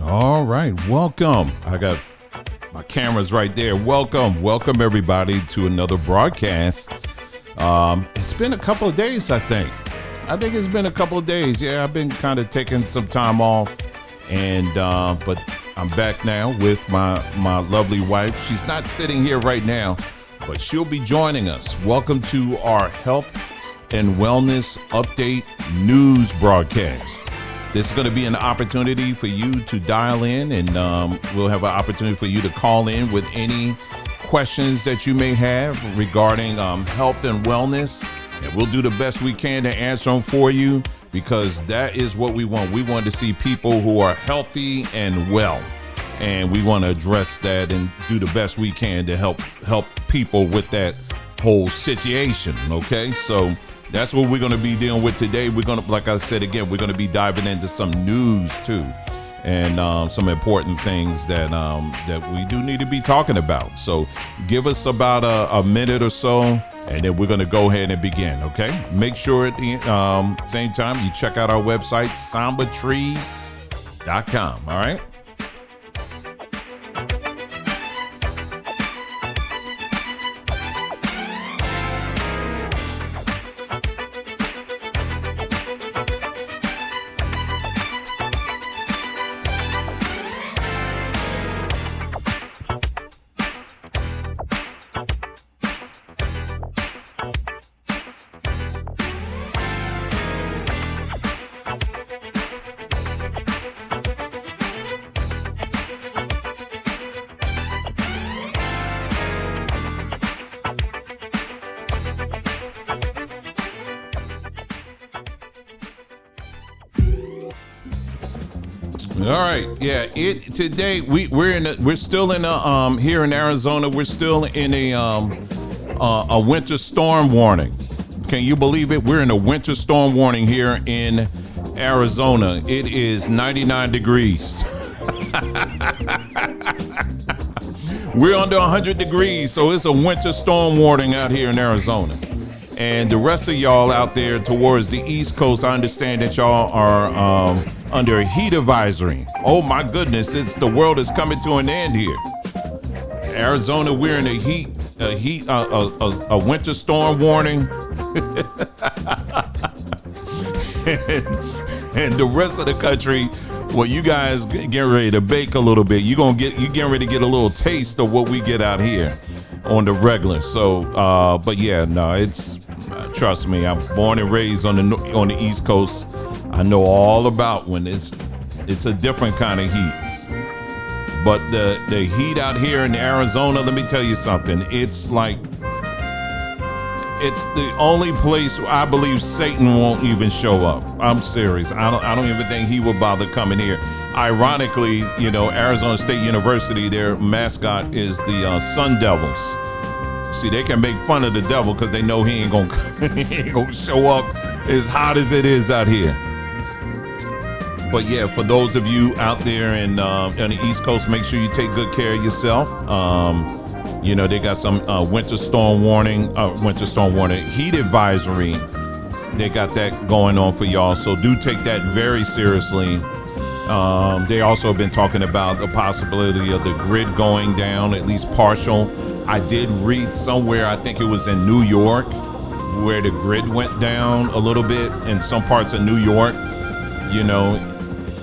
All right, welcome. I got my cameras right there. Welcome everybody to another broadcast. It's been a couple of days, I think. It's been a couple of days. Yeah, I've been kind of taking some time off, and but I'm back now with my lovely wife. She's not sitting here right now, but she'll be joining us. Welcome to our health and wellness update news broadcast. This is going to be an opportunity for you to dial in, and we'll have an opportunity for you to call in with any questions that you may have regarding health and wellness. And we'll do the best we can to answer them for you, because that is what we want. We want to see people who are healthy and well, and we want to address that and do the best we can to help people with that whole situation. Okay, so that's what we're going to be dealing with today. We're going to, like I said again, we're going to be diving into some news too, and some important things that we do need to be talking about. So give us about a minute or so, and then we're going to go ahead and begin. Okay. Make sure at the same time you check out our website, sambatree.com. All right. All right, yeah. Today we're still in a here in Arizona. We're still in a winter storm warning. Can you believe it? We're in a winter storm warning here in Arizona. It is 99 degrees. We're under 100 degrees, so it's a winter storm warning out here in Arizona. And the rest of y'all out there towards the East Coast, I understand that y'all are under a heat advisory. Oh my goodness, the world is coming to an end here. Arizona, we're in a winter storm warning. and the rest of the country, well, you guys get ready to bake a little bit. You getting ready to get a little taste of what we get out here on the regular. So, but yeah, no, it's trust me. I'm born and raised on the East Coast. I know all about when it's a different kind of heat. But the heat out here in Arizona, let me tell you something. It's like it's the only place I believe Satan won't even show up. I'm serious. I don't even think he will bother coming here. Ironically, Arizona State University, their mascot is the Sun Devils. See, they can make fun of the devil because they know he ain't gonna show up as hot as it is out here. But yeah, for those of you out there on the East Coast, make sure you take good care of yourself. They got some winter storm warning, heat advisory. They got that going on for y'all. So do take that very seriously. They also have been talking about the possibility of the grid going down, at least partial. I did read somewhere, I think it was in New York, where the grid went down a little bit in some parts of New York.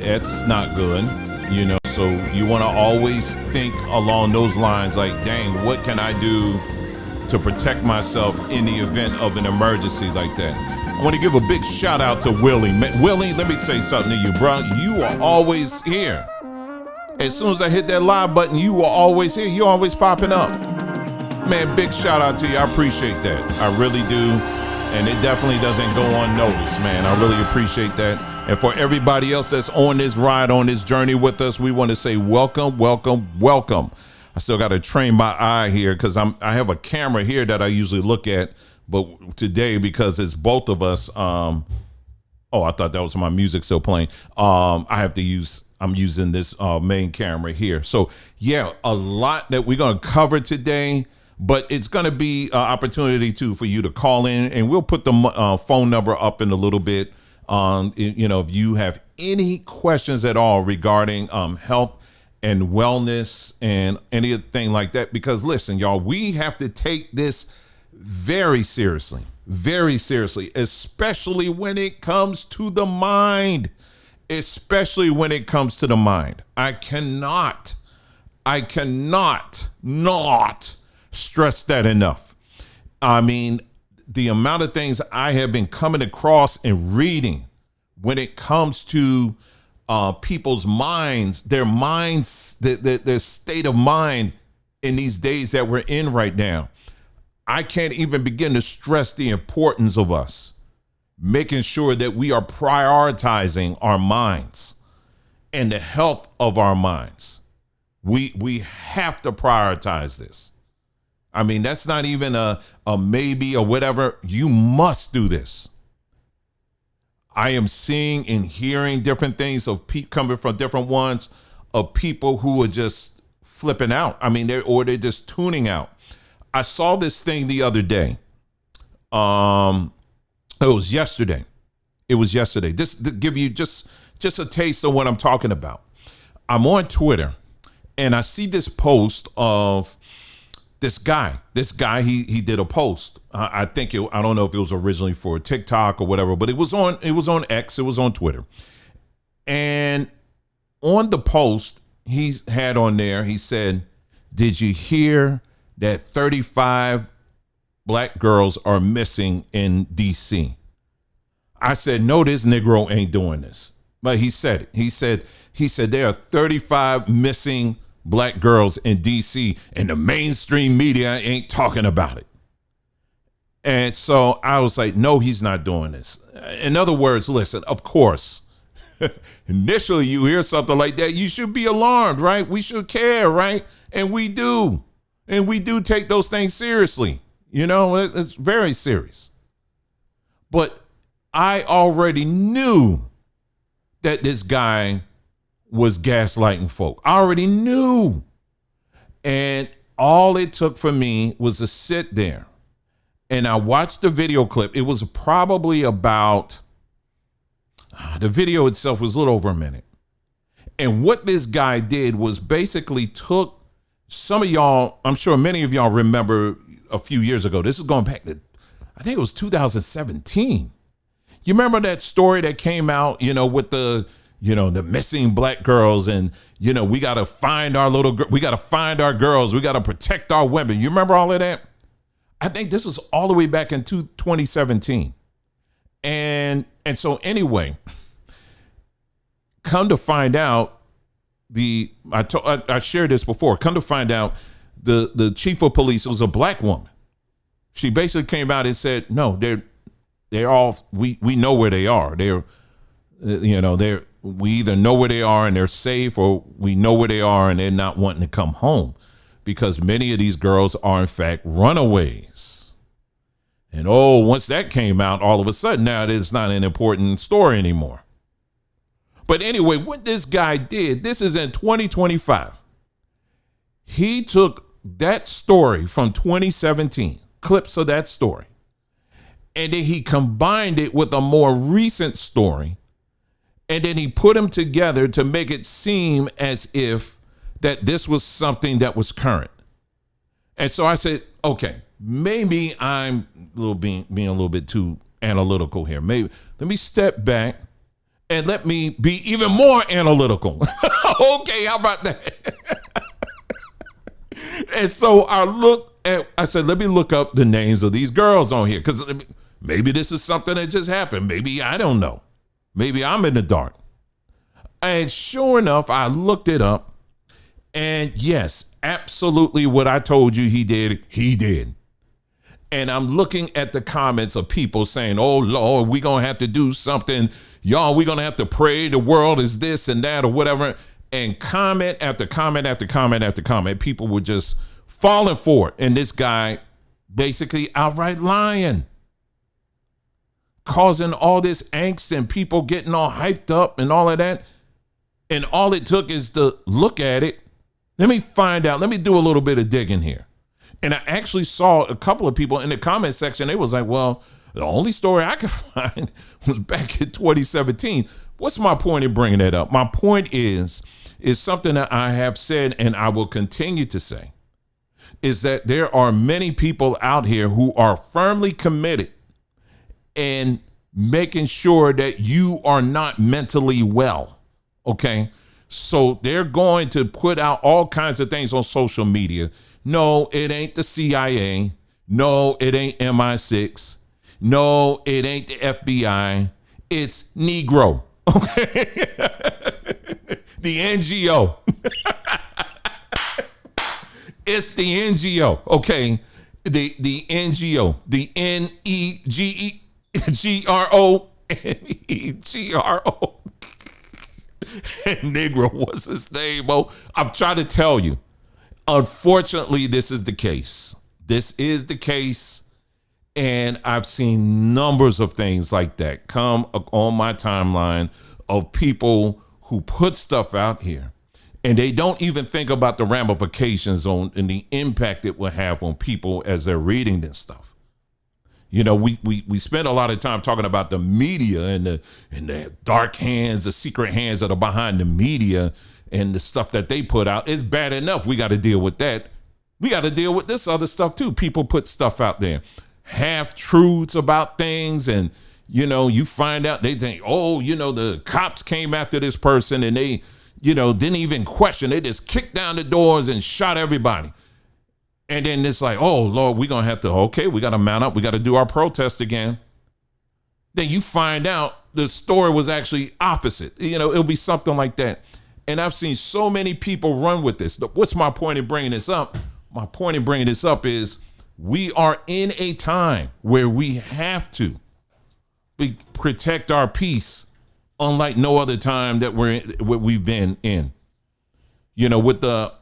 It's not good, so you want to always think along those lines, like, dang, what can I do to protect myself in the event of an emergency like that? I want to give a big shout out to Willie. Willie, let me say something to you, bro. You are always here. As soon as I hit that live button, you are always here. You're always popping up. Man, big shout out to you. I appreciate that. I really do. And it definitely doesn't go unnoticed, man. I really appreciate that. And for everybody else that's on this ride, on this journey with us, we want to say welcome, welcome, welcome. I still got to train my eye here because I have a camera here that I usually look at. But today, because it's both of us, I thought that was my music still playing. I'm using this main camera here. So yeah, a lot that we're going to cover today. But it's going to be an opportunity, too, for you to call in. And we'll put the phone number up in a little bit. If you have any questions at all regarding health and wellness and anything like that, because listen, y'all, we have to take this very seriously, especially when it comes to the mind, I cannot not stress that enough. I mean, the amount of things I have been coming across and reading when it comes to people's minds, their state of mind in these days that we're in right now. I can't even begin to stress the importance of us making sure that we are prioritizing our minds and the health of our minds. We have to prioritize this. I mean, that's not even a maybe or whatever. You must do this. I am seeing and hearing different things of coming from different ones of people who are just flipping out. I mean, they're just tuning out. I saw this thing the other day. It was yesterday. Just to give you just a taste of what I'm talking about. I'm on Twitter and I see this post of this guy, he did a post. I don't know if it was originally for TikTok or whatever, but it was on X, it was on Twitter. And on the post, he had on there, he said, "Did you hear that 35 black girls are missing in DC?" I said, "No, this Negro ain't doing this." But he said it. He said there are 35 missing black girls in DC and the mainstream media ain't talking about it. And so I was like, no, he's not doing this. In other words, listen, of course, initially you hear something like that, you should be alarmed, right? We should care, right? And we do. And we do take those things seriously. It's very serious. But I already knew that this guy was gaslighting folk. I already knew. And all it took for me was to sit there and I watched the video clip. It was probably about, the video itself was a little over a minute. And what this guy did was basically took some of y'all, I'm sure many of y'all remember a few years ago, this is going back to, I think it was 2017. You remember that story that came out, with the missing black girls and, we got to find our we got to find our girls. We got to protect our women. You remember all of that? I think this was all the way back in 2017. And so anyway, come to find out I shared this before, come to find out the chief of police was a black woman. She basically came out and said, no, they're all, we know where they are. We either know where they are and they're safe, or we know where they are and they're not wanting to come home, because many of these girls are in fact runaways. And once that came out, all of a sudden now it's not an important story anymore. But anyway, what this guy did, this is in 2025. He took that story from 2017, clips of that story, and then he combined it with a more recent story. And then he put them together to make it seem as if that this was something that was current. And so I said, okay, maybe I'm being a little bit too analytical here. Maybe let me step back and let me be even more analytical. Okay, how about that? And so I said, let me look up the names of these girls on here, because maybe this is something that just happened. Maybe I don't know. Maybe I'm in the dark. And sure enough, I looked it up. And yes, absolutely what I told you he did. And I'm looking at the comments of people saying, oh, Lord, we're going to have to do something. Y'all, we're going to have to pray. The world is this and that or whatever. And comment after comment after comment after comment, people were just falling for it. And this guy basically outright lying, causing all this angst and people getting all hyped up and all of that. And all it took is to look at it. Let me find out. Let me do a little bit of digging here. And I actually saw a couple of people in the comment section. They was like, well, The only story I could find was back in 2017. What's my point in bringing that up? My point is something that I have said and I will continue to say, is that there are many people out here who are firmly committed and making sure that you are not mentally well. Okay. So they're going to put out all kinds of things on social media. No, it ain't the CIA. No, it ain't MI6. No, it ain't the FBI. It's Negro. Okay. The NGO. It's the NGO. Okay. The NGO. The NEGRO. Negro was his name. Oh, I'm trying to tell you. Unfortunately, this is the case. This is the case. And I've seen numbers of things like that come on my timeline of people who put stuff out here and they don't even think about the ramifications on and the impact it will have on people as they're reading this stuff. You know, we spend a lot of time talking about the media and the dark hands, the secret hands that are behind the media and the stuff that they put out. It's bad enough. We got to deal with that. We got to deal with this other stuff too. People put stuff out there, half truths about things. And, you know, you find out they think, oh, you know, the cops came after this person and they, you know, didn't even question. They just kicked down the doors and shot everybody. And then it's like, oh, Lord, we're going to have to, okay, we got to mount up. We got to do our protest again. Then you find out the story was actually opposite. You know, it'll be something like that. And I've seen so many people run with this. What's my point in bringing this up? My point in bringing this up is we are in a time where we have to protect our peace unlike no other time that we've been in. You know, with the,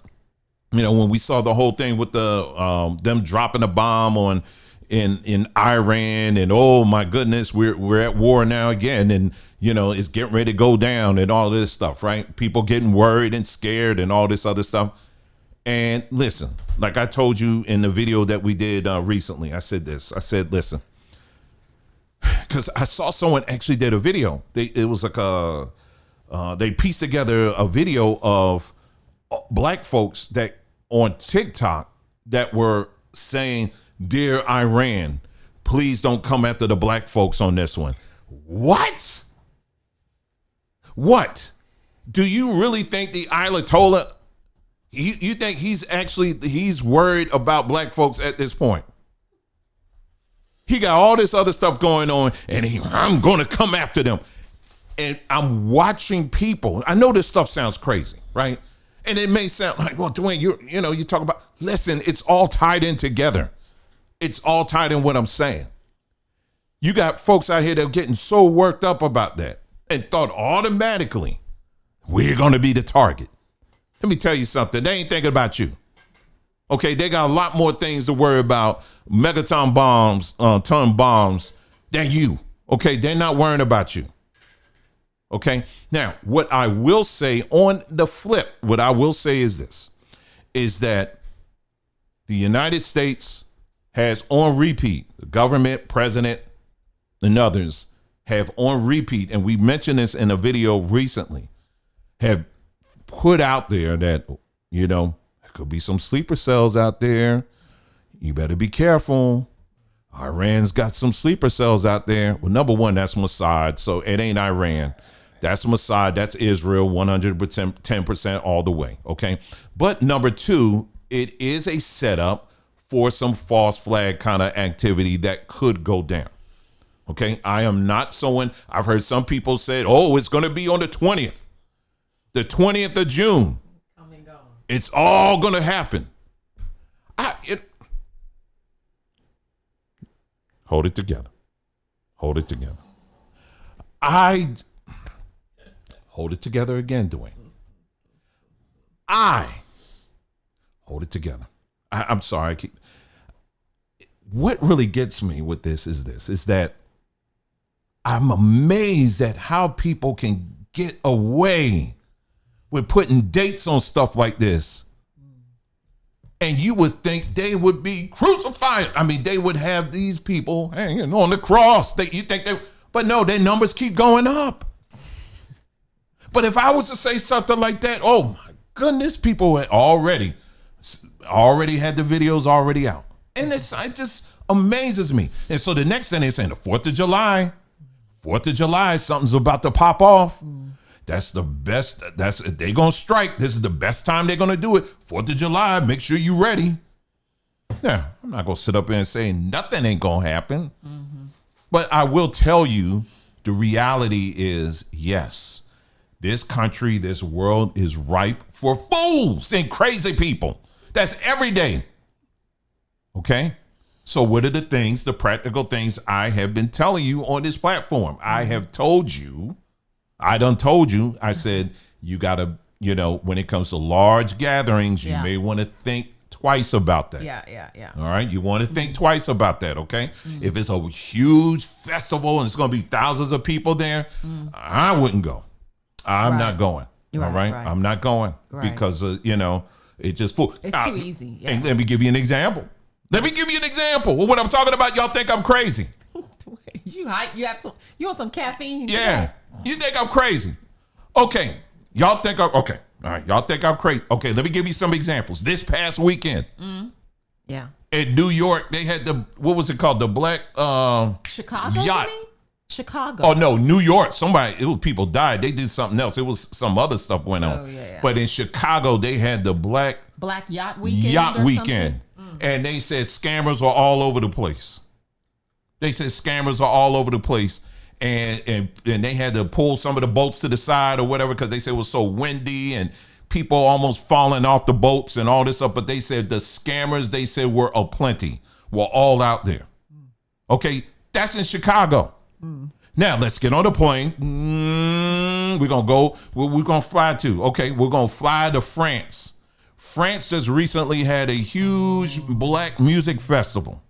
you know, when we saw the whole thing with the them dropping a bomb in Iran and oh my goodness, we're at war now again and you know it's getting ready to go down and all this stuff, right? People getting worried and scared and all this other stuff. And listen, like I told you in the video that we did recently, I said this. I said, listen, because I saw someone actually did a video. It was like they pieced together a video of black folks that on TikTok that were saying, "Dear Iran, please don't come after the black folks on this one." What? Do you really think the Ayatollah, you think he's worried about black folks at this point? He got all this other stuff going on and I'm going to come after them. And I'm watching people. I know this stuff sounds crazy, right? And it may sound like, well, Dwayne, you talk about, listen, it's all tied in together. It's all tied in what I'm saying. You got folks out here that are getting so worked up about that and thought automatically we're going to be the target. Let me tell you something. They ain't thinking about you. Okay, they got a lot more things to worry about, megaton bombs, ton bombs, than you. Okay, they're not worrying about you. Okay, now what I will say on the flip, what I will say is this, is that the United States has on repeat, the government, president, and others have on repeat, and we mentioned this in a video recently, have put out there that, you know, there could be some sleeper cells out there. You better be careful. Iran's got some sleeper cells out there. Well, number one, that's Mossad, so it ain't Iran. That's Mossad, that's Israel, 110% all the way, okay? But number two, it is a setup for some false flag kind of activity that could go down, okay? I am not someone, I've heard some people say, oh, it's going to be on the 20th of June. It's all going to happen. Hold it together. Hold it together. Hold it together again, Dwayne. Hold it together. I'm sorry. What really gets me with this is that I'm amazed at how people can get away with putting dates on stuff like this And you would think they would be crucified. I mean, they would have these people hanging on the cross. But no, their numbers keep going up. But if I was to say something like that, oh my goodness, people had already had the videos already out. And it just amazes me. And so the next thing they're saying, the 4th of July, something's about to pop off. That's the best. They're going to strike. This is the best time they're going to do it. 4th of July, make sure you're ready. Now, I'm not going to sit up there and say nothing ain't going to happen. But I will tell you, the reality is, yes, this country, this world is ripe for fools and crazy people. That's every day. Okay? So what are the practical things I have been telling you on this platform? I have told you, I said, you got to, when it comes to large gatherings, you may want to think twice about that. Yeah. All right. You want to think twice about that. Okay. If it's a huge festival and it's going to be thousands of people there, I wouldn't go. I'm not going. All right. I'm not going because, it just full. It's too easy. Yeah. And let me give you an example. Well, what I'm talking about, y'all think I'm crazy. You want some caffeine? Yeah. You think I'm crazy. Okay. Y'all think I'm okay. All right. Y'all think I'm crazy. Okay. Let me give you some examples. This past weekend. Yeah. In New York, they had what was it called? The Black Chicago yacht. You mean? Chicago. Oh no, New York. People died. They did something else. It was some other stuff going on. Oh, yeah. But in Chicago, they had the Black Yacht Weekend. And they said scammers were all over the place. And they had to pull some of the boats to the side or whatever because they said it was so windy and people almost falling off the boats and all this stuff. But they said the scammers, they said, were aplenty, were all out there. Okay, that's in Chicago. Now let's get on the plane. We're gonna fly to. Okay, we're gonna fly to France. France just recently had a huge black music festival.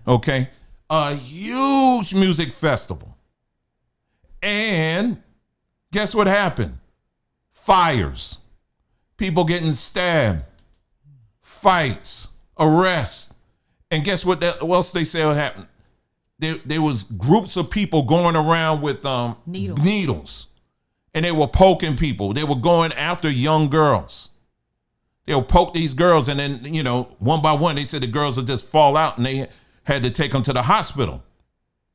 Okay, a huge music festival. And guess what happened? Fires, people getting stabbed, fights, arrests. And guess what else they say happened? There was groups of people going around with needles, and they were poking people. They were going after young girls. They would poke these girls, and then, one by one, they said the girls would just fall out, and they had to take them to the hospital.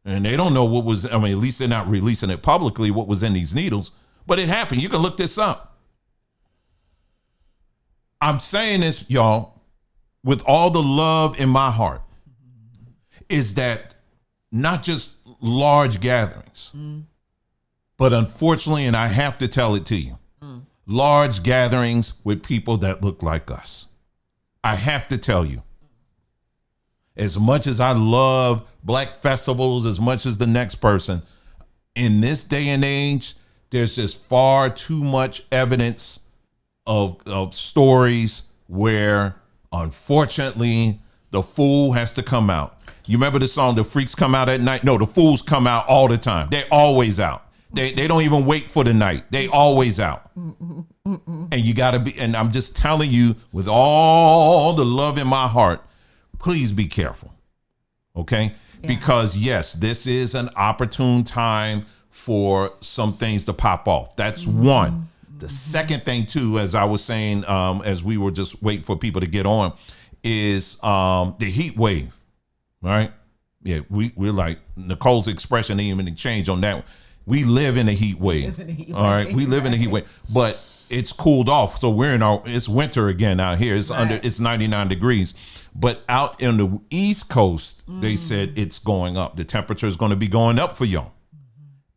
And they don't know what was, at least they're not releasing it publicly, what was in these needles, but it happened. You can look this up. I'm saying this, y'all, with all the love in my heart, is that not just large gatherings, but unfortunately, and I have to tell it to you, large gatherings with people that look like us. I have to tell you, as much as I love black festivals, as much as the next person, in this day and age, there's just far too much evidence of stories where, unfortunately, the fool has to come out. You remember the song, The Freaks Come Out at Night? No, the fools come out all the time. They're always out. They don't even wait for the night. They always out. And you got to be, and I'm just telling you with all the love in my heart, please be careful. Okay? Yeah. Because yes, this is an opportune time for some things to pop off. That's one. The second thing too, as I was saying, as we were just waiting for people to get on, is the heat wave. Right? Yeah, we're like Nicole's expression didn't even change on that one. We live in a heat wave. All right. We live in a heat wave. But it's cooled off. So it's winter again out here. It's 99 degrees. But out in the East Coast, they said it's going up. The temperature is going to be going up for y'all.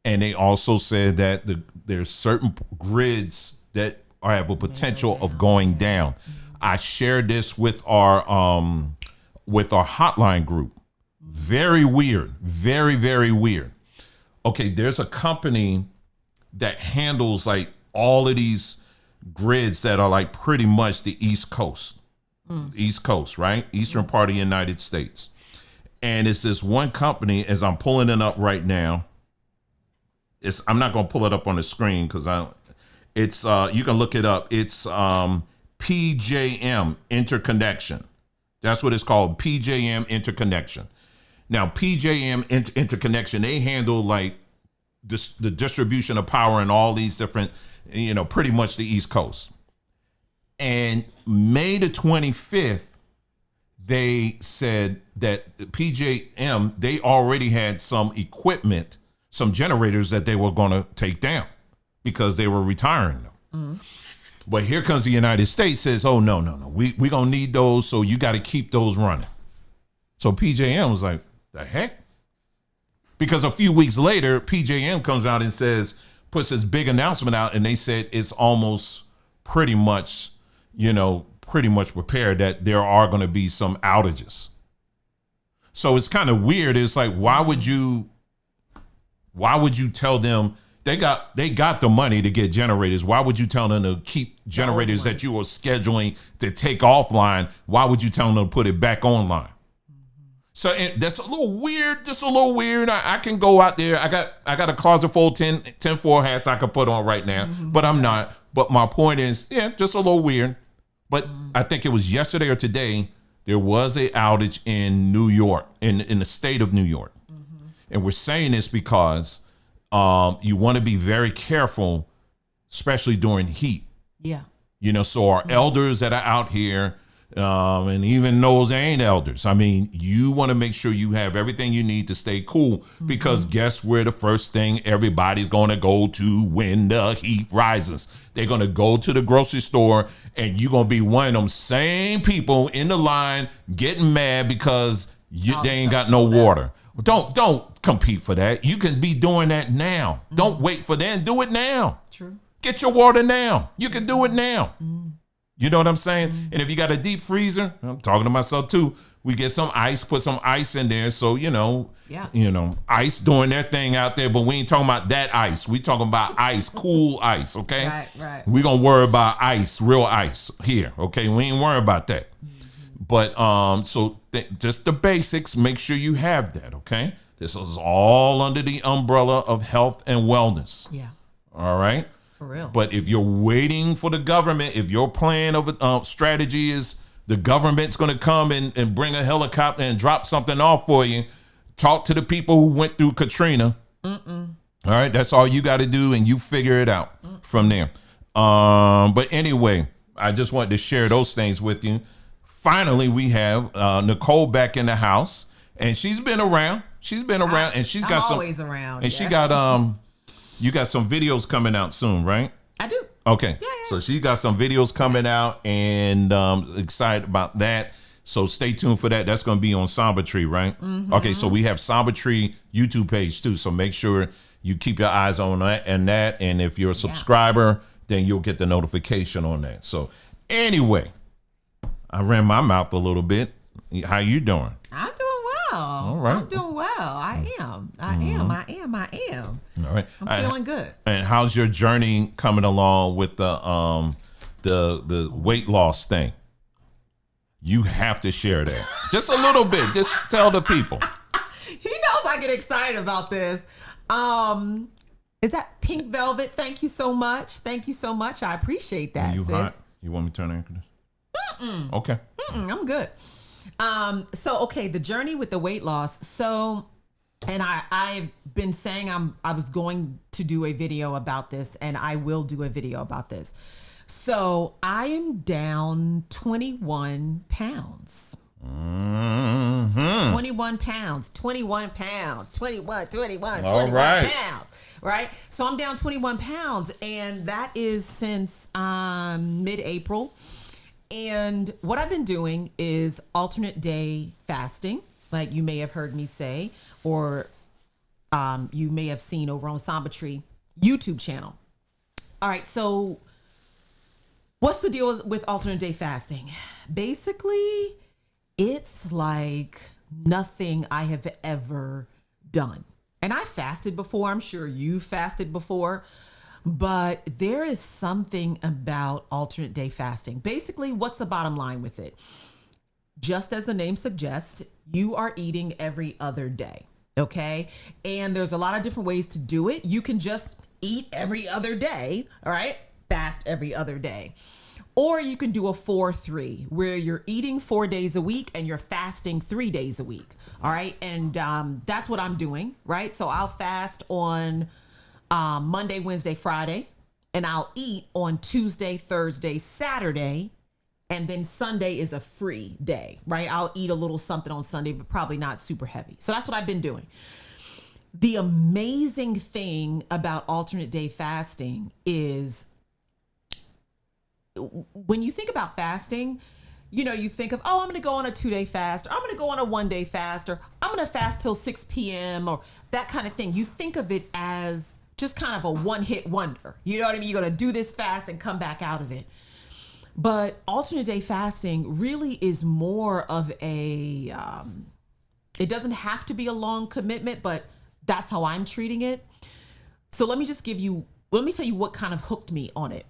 And they also said that there's certain grids that have a potential of going down. I shared this with our hotline group. Very weird. Very, very weird. Okay, there's a company that handles like all of these grids that are like pretty much the East Coast. East Coast, right? Eastern part of the United States. And it's this one company, as I'm pulling it up right now. I'm not going to pull it up on the screen because you can look it up. It's PJM interconnection. That's what it's called, PJM interconnection. Now, PJM interconnection, they handle like the distribution of power in all these different, pretty much the East Coast. And May the 25th, they said that the PJM, they already had some equipment, some generators that they were going to take down because they were retiring them. Mm-hmm. But here comes the United States, says, oh, no. We going to need those, so you got to keep those running. So PJM was like, the heck? Because a few weeks later, PJM comes out and puts this big announcement out, and they said it's almost pretty much prepared that there are going to be some outages. So it's kind of weird. It's like, why would you tell them they got the money to get generators? Why would you tell them to keep generators that you were scheduling to take offline? Why would you tell them to put it back online? So that's a little weird, just a little weird. I can go out there. I got a closet full of 10-4 hats I could put on right now, but I'm not. But my point is, just a little weird. But I think it was yesterday or today, there was an outage in New York, in the state of New York. Mm-hmm. And we're saying this because you want to be very careful, especially during heat. Yeah. So our elders that are out here, and even those that ain't elders, I mean, you want to make sure you have everything you need to stay cool, because guess where the first thing everybody's going to go to when the heat rises? They're going to go to the grocery store, and you're going to be one of them same people in the line getting mad because they ain't got no water. Don't compete for that. You can be doing that now. Don't wait for that. Do it now. True. Get your water now. You can do it now. You know what I'm saying? And if you got a deep freezer, I'm talking to myself too, we get some ice, put some ice in there. So, ice doing their thing out there, but we ain't talking about that ice. We talking about ice, cool ice, okay? Right. We gonna worry about ice, real ice here, okay? We ain't worried about that. But just the basics, make sure you have that, okay? This is all under the umbrella of health and wellness. Yeah. All right? For real. But if you're waiting for the government, if your plan of strategy is the government's going to come and bring a helicopter and drop something off for you, talk to the people who went through Katrina. All right, that's all you got to do, and you figure it out from there. But anyway, I just wanted to share those things with you. Finally, we have Nicole back in the house, and she's been around. And she's got some. Always around. And she got You got some videos coming out soon, right? I do. Okay. Yeah. So she got some videos coming out, and excited about that. So stay tuned for that. That's going to be on Samba Tree, right? Mm-hmm. Okay. So we have Samba Tree YouTube page too. So make sure you keep your eyes on that and that. And if you're a subscriber, then you'll get the notification on that. So anyway, I ran my mouth a little bit. How you doing? I'm doing well. All right. I'm doing well. I am. All right. I'm feeling good. And how's your journey coming along with the weight loss thing? You have to share that. Just a little bit. Just tell the people. He knows I get excited about this. Is that Pink Velvet? Thank you so much. I appreciate that, sis. Hot? You want me to turn the air conditioner? Okay. I'm good. The journey with the weight loss. So, and I've been saying I was going to do a video about this, and I will do a video about this. So I am down 21 pounds. 21 pounds. Right? So I'm down 21 pounds, and that is since mid-April. And what I've been doing is alternate day fasting, like you may have heard me say, or you may have seen over on Samba Tree YouTube channel. All right, so what's the deal with alternate day fasting? Basically, it's like nothing I have ever done. And I fasted before. I'm sure you fasted before. But there is something about alternate day fasting. Basically, what's the bottom line with it? Just as the name suggests, you are eating every other day, okay? And there's a lot of different ways to do it. You can just eat every other day, all right? Fast every other day. Or you can do a 4-3 where you're eating 4 days a week and you're fasting 3 days a week. All right. And that's what I'm doing. Right. So I'll fast on Monday, Wednesday, Friday, and I'll eat on Tuesday, Thursday, Saturday. And then Sunday is a free day. Right. I'll eat a little something on Sunday, but probably not super heavy. So that's what I've been doing. The amazing thing about alternate day fasting is when you think about fasting, you think of, I'm going to go on a 2-day fast, or I'm going to go on a 1-day fast, or I'm going to fast till 6 p.m. or that kind of thing. You think of it as just kind of a one-hit wonder. You know what I mean? You're going to do this fast and come back out of it. But alternate day fasting really is more of a, it doesn't have to be a long commitment, but that's how I'm treating it. So let me tell you what kind of hooked me on it.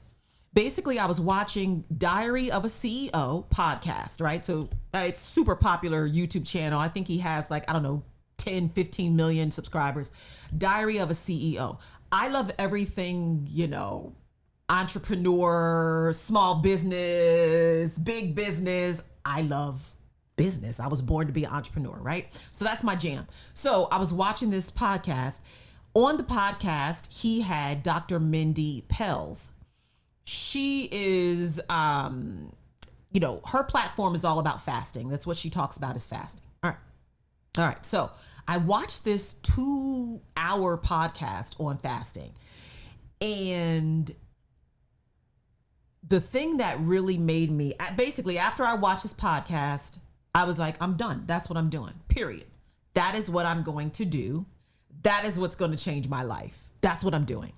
Basically, I was watching Diary of a CEO podcast, right? So it's super popular YouTube channel. I think he has 10, 15 million subscribers. Diary of a CEO. I love everything, entrepreneur, small business, big business. I love business. I was born to be an entrepreneur, right? So that's my jam. So I was watching this podcast. On the podcast, he had Dr. Mindy Pelz. She is, her platform is all about fasting. That's what she talks about is fasting. All right. So I watched this 2-hour podcast on fasting. And the thing that really made me, basically, after I watched this podcast, I was like, I'm done. That's what I'm doing, period. That is what I'm going to do. That is what's going to change my life. That's what I'm doing.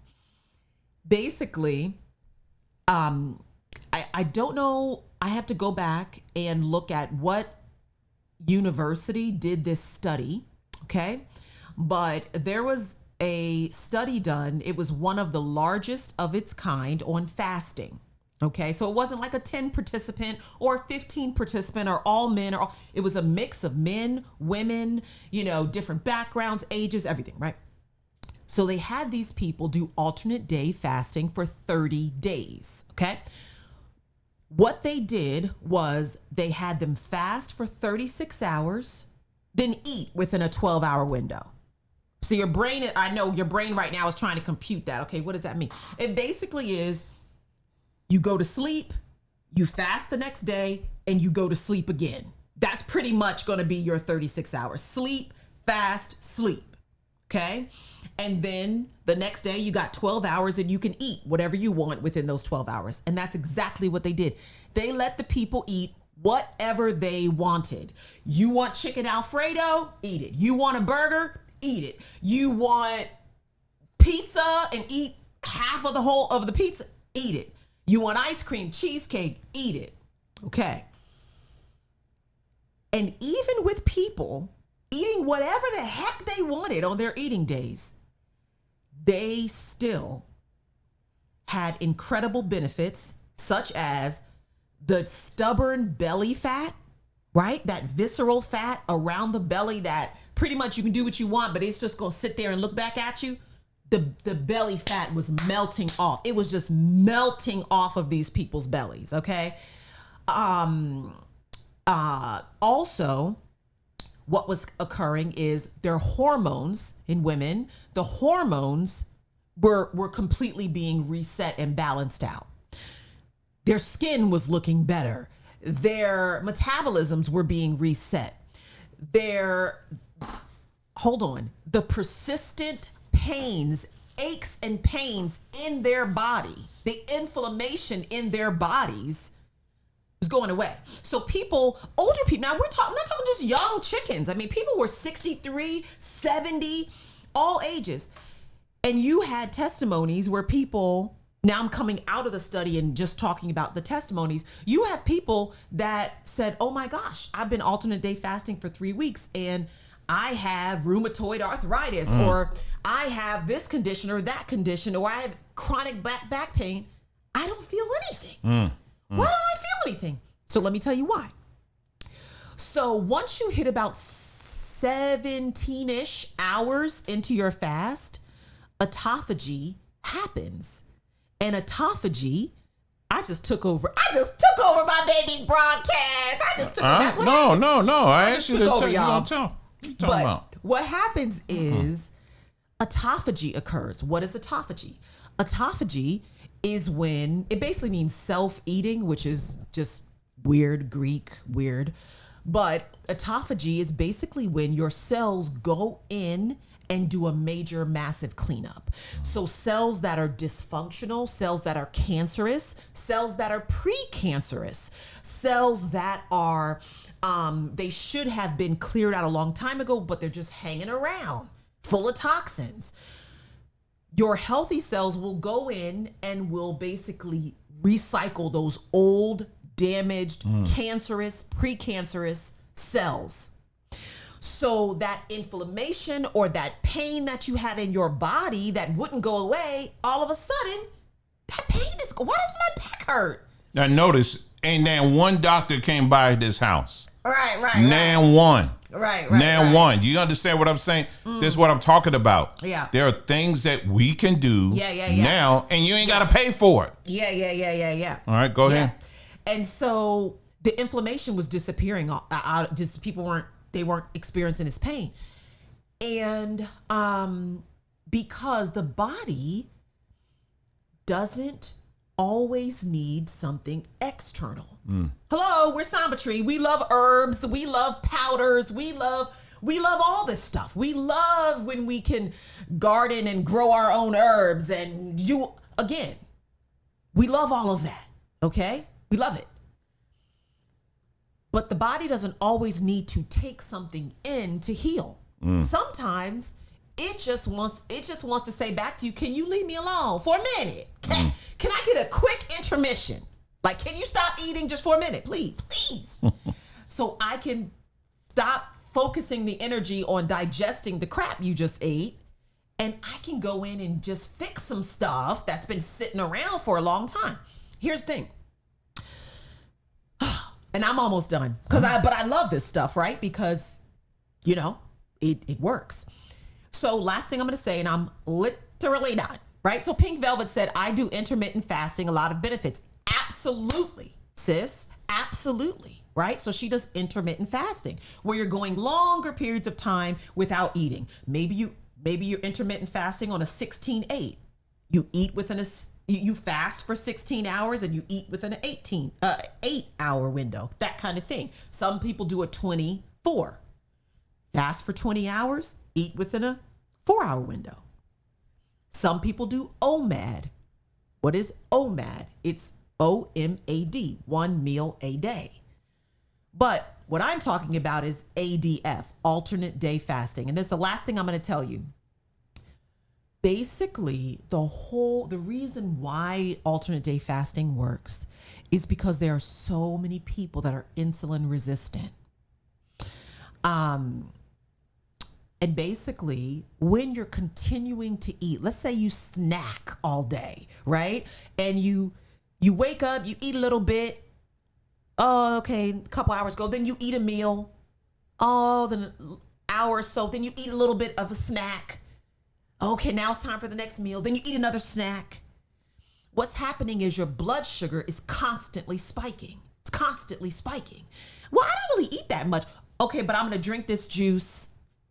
Basically, I don't know. I have to go back and look at what university did this study. Okay. But there was a study done. It was one of the largest of its kind on fasting. Okay. So it wasn't like a 10 participant or 15 participant or all men, it was a mix of men, women, different backgrounds, ages, everything. Right. So they had these people do alternate day fasting for 30 days. Okay. What they did was they had them fast for 36 hours, then eat within a 12-hour window. So your brain, I know your brain right now is trying to compute that. Okay. What does that mean? It basically is you go to sleep, you fast the next day, and you go to sleep again. That's pretty much going to be your 36 hours. Sleep, fast, sleep. Okay. And then the next day you got 12 hours and you can eat whatever you want within those 12 hours. And that's exactly what they did. They let the people eat whatever they wanted. You want chicken Alfredo? Eat it. You want a burger? Eat it. You want pizza and eat half of the whole of the pizza? Eat it. You want ice cream, cheesecake? Eat it. Okay. And even with people eating whatever the heck they wanted on their eating days, they still had incredible benefits, such as the stubborn belly fat, right? That visceral fat around the belly that pretty much you can do what you want, but it's just going to sit there and look back at you. The belly fat was melting off. It was just melting off of these people's bellies, okay? Also, what was occurring is their hormones in women, the hormones were completely being reset and balanced out. Their skin was looking better. Their metabolisms were being reset. The persistent pains, aches and pains in their body, the inflammation in their bodies was going away. So people, older people, now I'm not talking just young chickens. I mean, people were 63, 70, all ages. And you had testimonies where people, now I'm coming out of the study and just talking about the testimonies. You have people that said, oh my gosh, I've been alternate day fasting for 3 weeks and I have rheumatoid arthritis, or I have this condition or that condition, or I have chronic back pain. I don't feel anything. Why don't I feel anything? So let me tell you why. So once you hit about 17-ish hours into your fast, autophagy happens. And autophagy, I I just took over. I just took over my baby broadcast. I just took over. That's what happened. No. I just asked you took to over, tell you. y'all. Don't tell. What you talking about? What happens is autophagy occurs. What is autophagy? Autophagy is when it basically means self-eating, which is just weird, Greek, weird. But autophagy is basically when your cells go in and do a major, massive cleanup. So cells that are dysfunctional, cells that are cancerous, cells that are precancerous, cells that are, they should have been cleared out a long time ago, but they're just hanging around, full of toxins. Your healthy cells will go in and will basically recycle those old, damaged, cancerous, precancerous cells. So that inflammation or that pain that you had in your body that wouldn't go away, all of a sudden, that pain is, why does my back hurt? Now notice, ain't that one doctor came by this house. Right. Nan one. Right. One. Do you understand what I'm saying? This is what I'm talking about. Yeah. There are things that we can do Yeah. now, and you ain't got to pay for it. Yeah. All right, go ahead. And so the inflammation was disappearing. Just people weren't experiencing this pain. And because the body doesn't always need something external. Hello, we're Samba Tree. We love herbs. We love powders. We love all this stuff. We love when we can garden and grow our own herbs and we love all of that. Okay? We love it. But the body doesn't always need to take something in to heal. Sometimes it just wants to say back to you, can you leave me alone for a minute? Can I get a quick intermission? Like, can you stop eating just for a minute, please? So I can stop focusing the energy on digesting the crap you just ate, and I can go in and just fix some stuff that's been sitting around for a long time. Here's the thing. And I'm almost done but I love this stuff, right? Because, it works. So last thing I'm going to say, and I'm literally done, right? So Pink Velvet said, I do intermittent fasting, a lot of benefits. Absolutely, sis. Absolutely, right? So she does intermittent fasting where you're going longer periods of time without eating. Maybe you're intermittent fasting on a 16-8. You eat within you fast for 16 hours and you eat within an 8-hour window, that kind of thing. Some people do a 24. Fast for 20 hours, eat within a 4-hour window. Some people do OMAD. What is OMAD? It's OMAD, 1 meal a day. But what I'm talking about is ADF, alternate day fasting. And this is the last thing I'm going to tell you. Basically, the reason why alternate day fasting works is because there are so many people that are insulin resistant. And basically, when you're continuing to eat, let's say you snack all day, right? And you wake up, you eat a little bit. Oh, okay, a couple hours go. Then you eat a meal. Oh, then an hour or so. Then you eat a little bit of a snack. Okay, now it's time for the next meal. Then you eat another snack. What's happening is your blood sugar is constantly spiking. It's constantly spiking. Well, I don't really eat that much. Okay, but I'm going to drink this juice.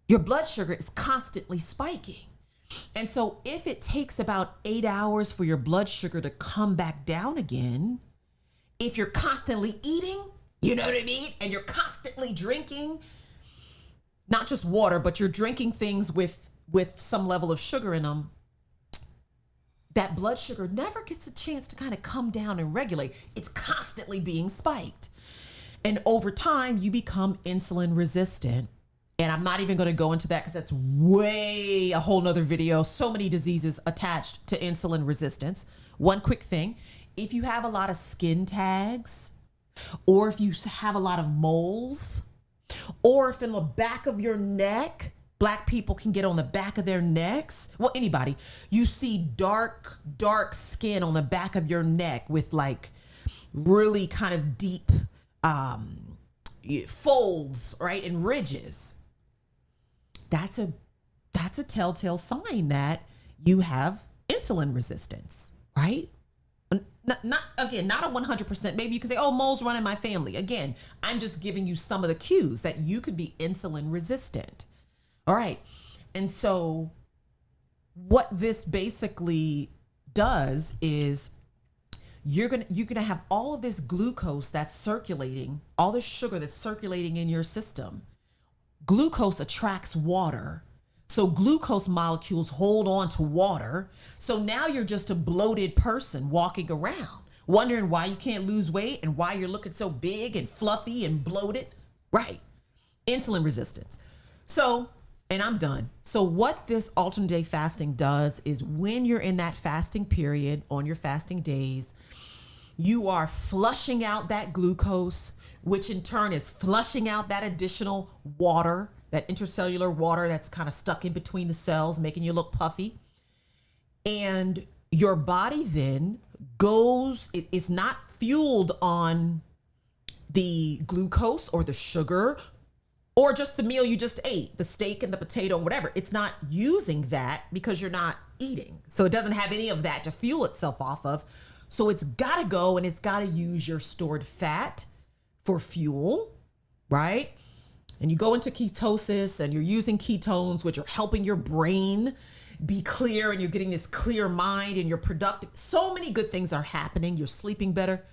Your blood sugar is constantly spiking. And so if it takes about 8 hours for your blood sugar to come back down again, if you're constantly eating, you know what I mean? And you're constantly drinking, not just water, but you're drinking things with some level of sugar in them, that blood sugar never gets a chance to kind of come down and regulate. It's constantly being spiked. And over time, you become insulin resistant. And I'm not even going to go into that because that's way a whole nother video. So many diseases attached to insulin resistance. One quick thing, if you have a lot of skin tags, or if you have a lot of moles, or if in the back of your neck, Black people can get on the back of their necks. Well, anybody, you see dark skin on the back of your neck with like really kind of deep folds, right? And ridges. That's a telltale sign that you have insulin resistance, right? Not again, not a 100%. Maybe you can say, oh, moles run in my family. Again, I'm just giving you some of the cues that you could be insulin resistant. All right. And so what this basically does is you're gonna have all of this glucose that's circulating, all this sugar that's circulating in your system. Glucose attracts water. So glucose molecules hold on to water. So now you're just a bloated person walking around, wondering why you can't lose weight and why you're looking so big and fluffy and bloated. Right. Insulin resistance. So, and I'm done. So what this alternate day fasting does is when you're in that fasting period on your fasting days, you are flushing out that glucose, which in turn is flushing out that additional water, that intercellular water that's kind of stuck in between the cells, making you look puffy. And your body then it's not fueled on the glucose or the sugar or just the meal you just ate, the steak and the potato, whatever. It's not using that because you're not eating. So it doesn't have any of that to fuel itself off of. So it's got to go and it's got to use your stored fat for fuel, right? And you go into ketosis and you're using ketones, which are helping your brain be clear, and you're getting this clear mind and you're productive. So many good things are happening. You're sleeping better.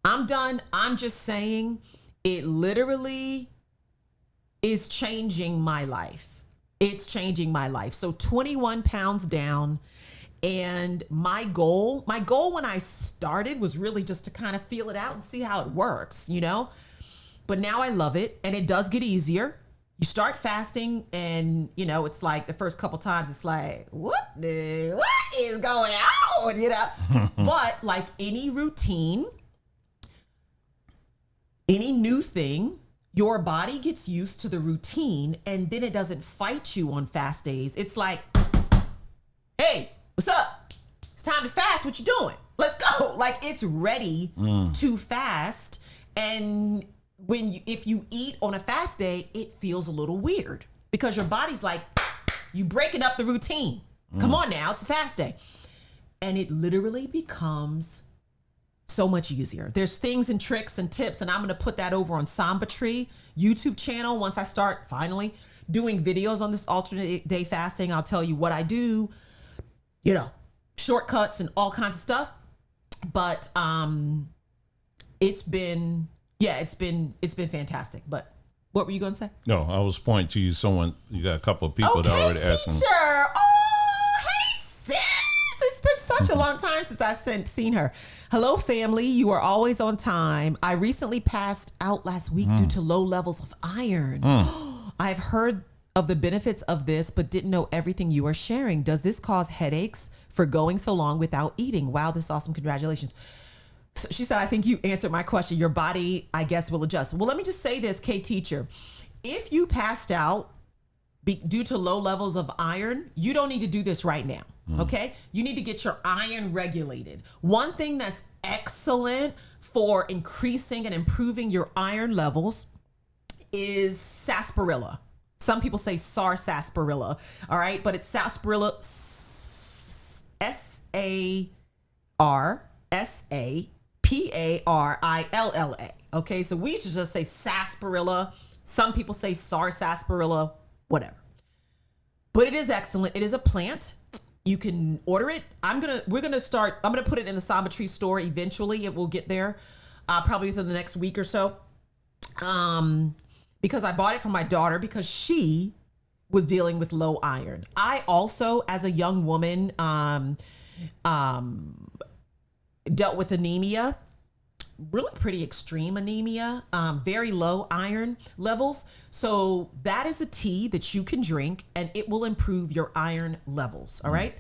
I'm done. I'm just saying it literally is changing my life. It's changing my life. So 21 pounds down. And my goal when I started was really just to kind of feel it out and see how it works, you know? But now I love it, and it does get easier. You start fasting and, you know, it's like the first couple times it's like, what is going on, you know? But like any routine, any new thing, your body gets used to the routine, and then it doesn't fight you on fast days. It's like, hey, what's up? It's time to fast. What you doing? Let's go. Like, it's ready to fast. And if you eat on a fast day, it feels a little weird because your body's like, you breaking up the routine. Come on now, it's a fast day. And it literally becomes so much easier. There's things and tricks and tips, and I'm going to put that over on Samba Tree YouTube channel. Once I start finally doing videos on this alternate day fasting, I'll tell you what I do, you know, shortcuts and all kinds of stuff. But it's been fantastic. But what were you going to say? No, I was pointing to you. You got a couple of people that already asking. Teacher. Oh, hey, sis. It's been such a long time since I've seen her. Hello, family. You are always on time. I recently passed out last week due to low levels of iron. I've heard of the benefits of this, but didn't know everything you are sharing. Does this cause headaches for going so long without eating? Wow, this is awesome. Congratulations. So she said, I think you answered my question. Your body, I guess, will adjust. Well, let me just say this, K teacher. If you passed out due to low levels of iron, you don't need to do this right now. Okay? You need to get your iron regulated. One thing that's excellent for increasing and improving your iron levels is sarsaparilla. Some people say sarsaparilla, all right? But it's sarsaparilla, sarsaparilla. Okay, so we should just say sarsaparilla. Some people say sarsaparilla, whatever. But it is excellent. It is a plant. You can order it. I'm gonna put it in the Samba Tree store eventually. It will get there, probably within the next week or so. Because I bought it for my daughter because she was dealing with low iron. I also, as a young woman, dealt with anemia, really pretty extreme anemia, very low iron levels. So that is a tea that you can drink and it will improve your iron levels. All right.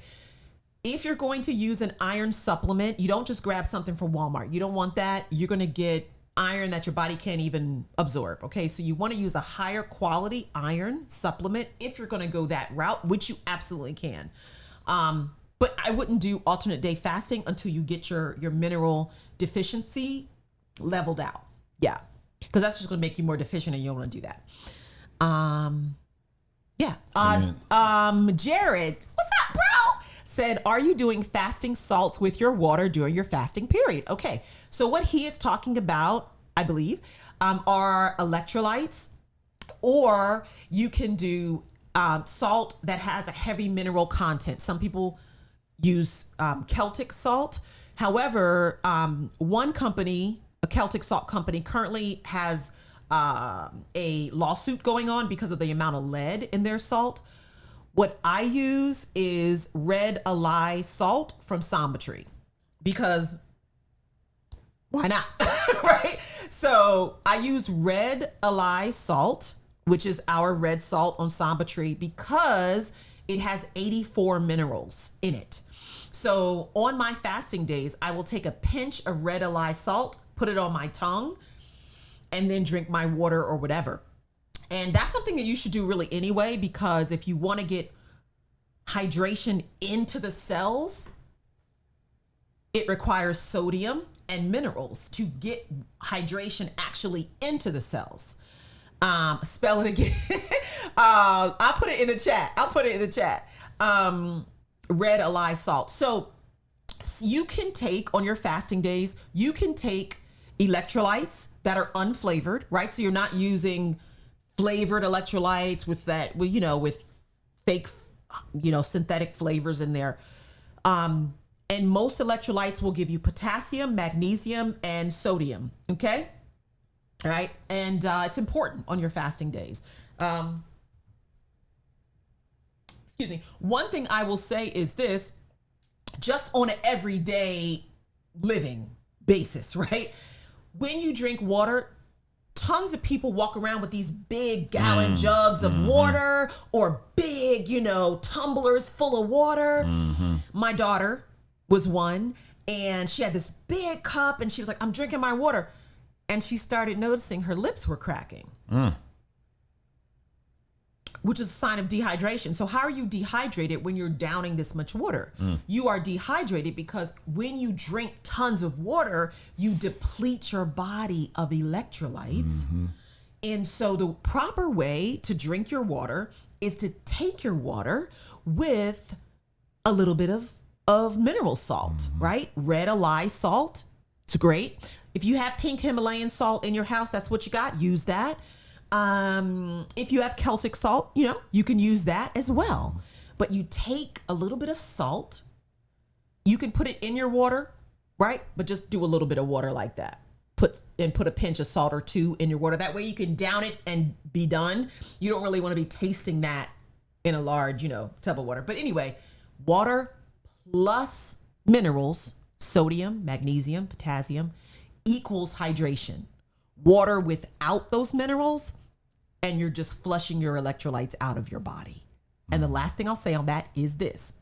If you're going to use an iron supplement, you don't just grab something from Walmart. You don't want that. You're going to get iron that your body can't even absorb. Okay. So you want to use a higher quality iron supplement if you're going to go that route, which you absolutely can. But I wouldn't do alternate day fasting until you get your mineral deficiency leveled out. Yeah. Because that's just going to make you more deficient and you don't want to do that. Yeah. Jared, what's up, bro? said, are you doing fasting salts with your water during your fasting period? Okay, so what he is talking about, I believe, are electrolytes, or you can do salt that has a heavy mineral content. Some people use Celtic salt. However, one company, a Celtic salt company, currently has a lawsuit going on because of the amount of lead in their salt. What I use is red alai salt from Samba Tree, because why not? Right? So I use red alai salt, which is our red salt on Samba Tree, because it has 84 minerals in it. So on my fasting days, I will take a pinch of red alai salt, put it on my tongue, and then drink my water or whatever. And that's something that you should do really anyway, because if you want to get hydration into the cells, it requires sodium and minerals to get hydration actually into the cells. Spell it again. I'll put it in the chat. Red alai salt. So you can take, on your fasting days, you can take electrolytes that are unflavored, right? So you're not using flavored electrolytes with that, with fake, synthetic flavors in there. And most electrolytes will give you potassium, magnesium, and sodium. Okay. All right. And it's important on your fasting days. Excuse me. One thing I will say is this, just on an everyday living basis, right? When you drink water, tons of people walk around with these big gallon jugs of water, or big, tumblers full of water. My daughter was one, and she had this big cup, and she was like, I'm drinking my water. And she started noticing her lips were cracking, which is a sign of dehydration. So how are you dehydrated when you're downing this much water? You are dehydrated because when you drink tons of water, you deplete your body of electrolytes. And so the proper way to drink your water is to take your water with a little bit of mineral salt, right? Red alai salt, it's great. If you have pink Himalayan salt in your house, that's what you got, use that. If you have Celtic salt, you can use that as well. But you take a little bit of salt, you can put it in your water, right? But just do a little bit of water like that. Put a pinch of salt or two in your water. That way you can down it and be done. You don't really want to be tasting that in a large, tub of water. But anyway, water plus minerals, sodium, magnesium, potassium, equals hydration. Water without those minerals, and you're just flushing your electrolytes out of your body. And the last thing I'll say on that is this.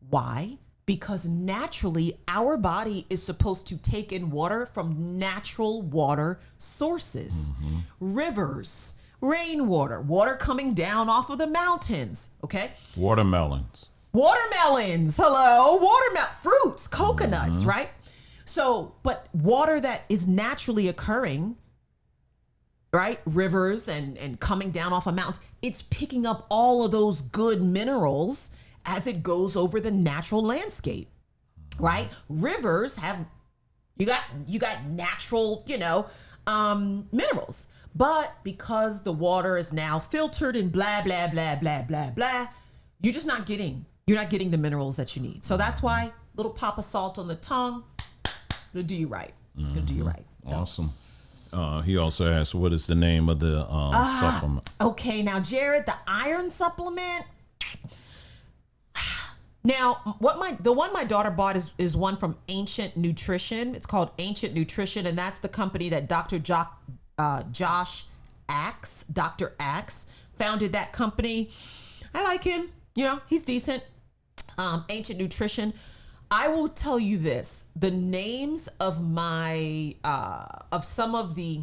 Why? Because naturally, our body is supposed to take in water from natural water sources. Rivers, rainwater, water coming down off of the mountains, okay? Watermelons. Hello, fruits, coconuts, right? So, but water that is naturally occurring, right? Rivers and coming down off of mountains, it's picking up all of those good minerals as it goes over the natural landscape, right? Rivers have, you got natural, minerals. But because the water is now filtered and blah, blah, blah, blah, blah, blah, you're not getting the minerals that you need. So that's why little pop of salt on the tongue, it'll do you right. It'll do you right. So. Awesome. He also asked, what is the name of the supplement? Okay, now Jared, the iron supplement. Now, the one my daughter bought is one from Ancient Nutrition. It's called Ancient Nutrition, and that's the company that Josh Axe, Dr. Axe, founded that company. I like him. He's decent. Ancient Nutrition. I will tell you this: the names of of some of the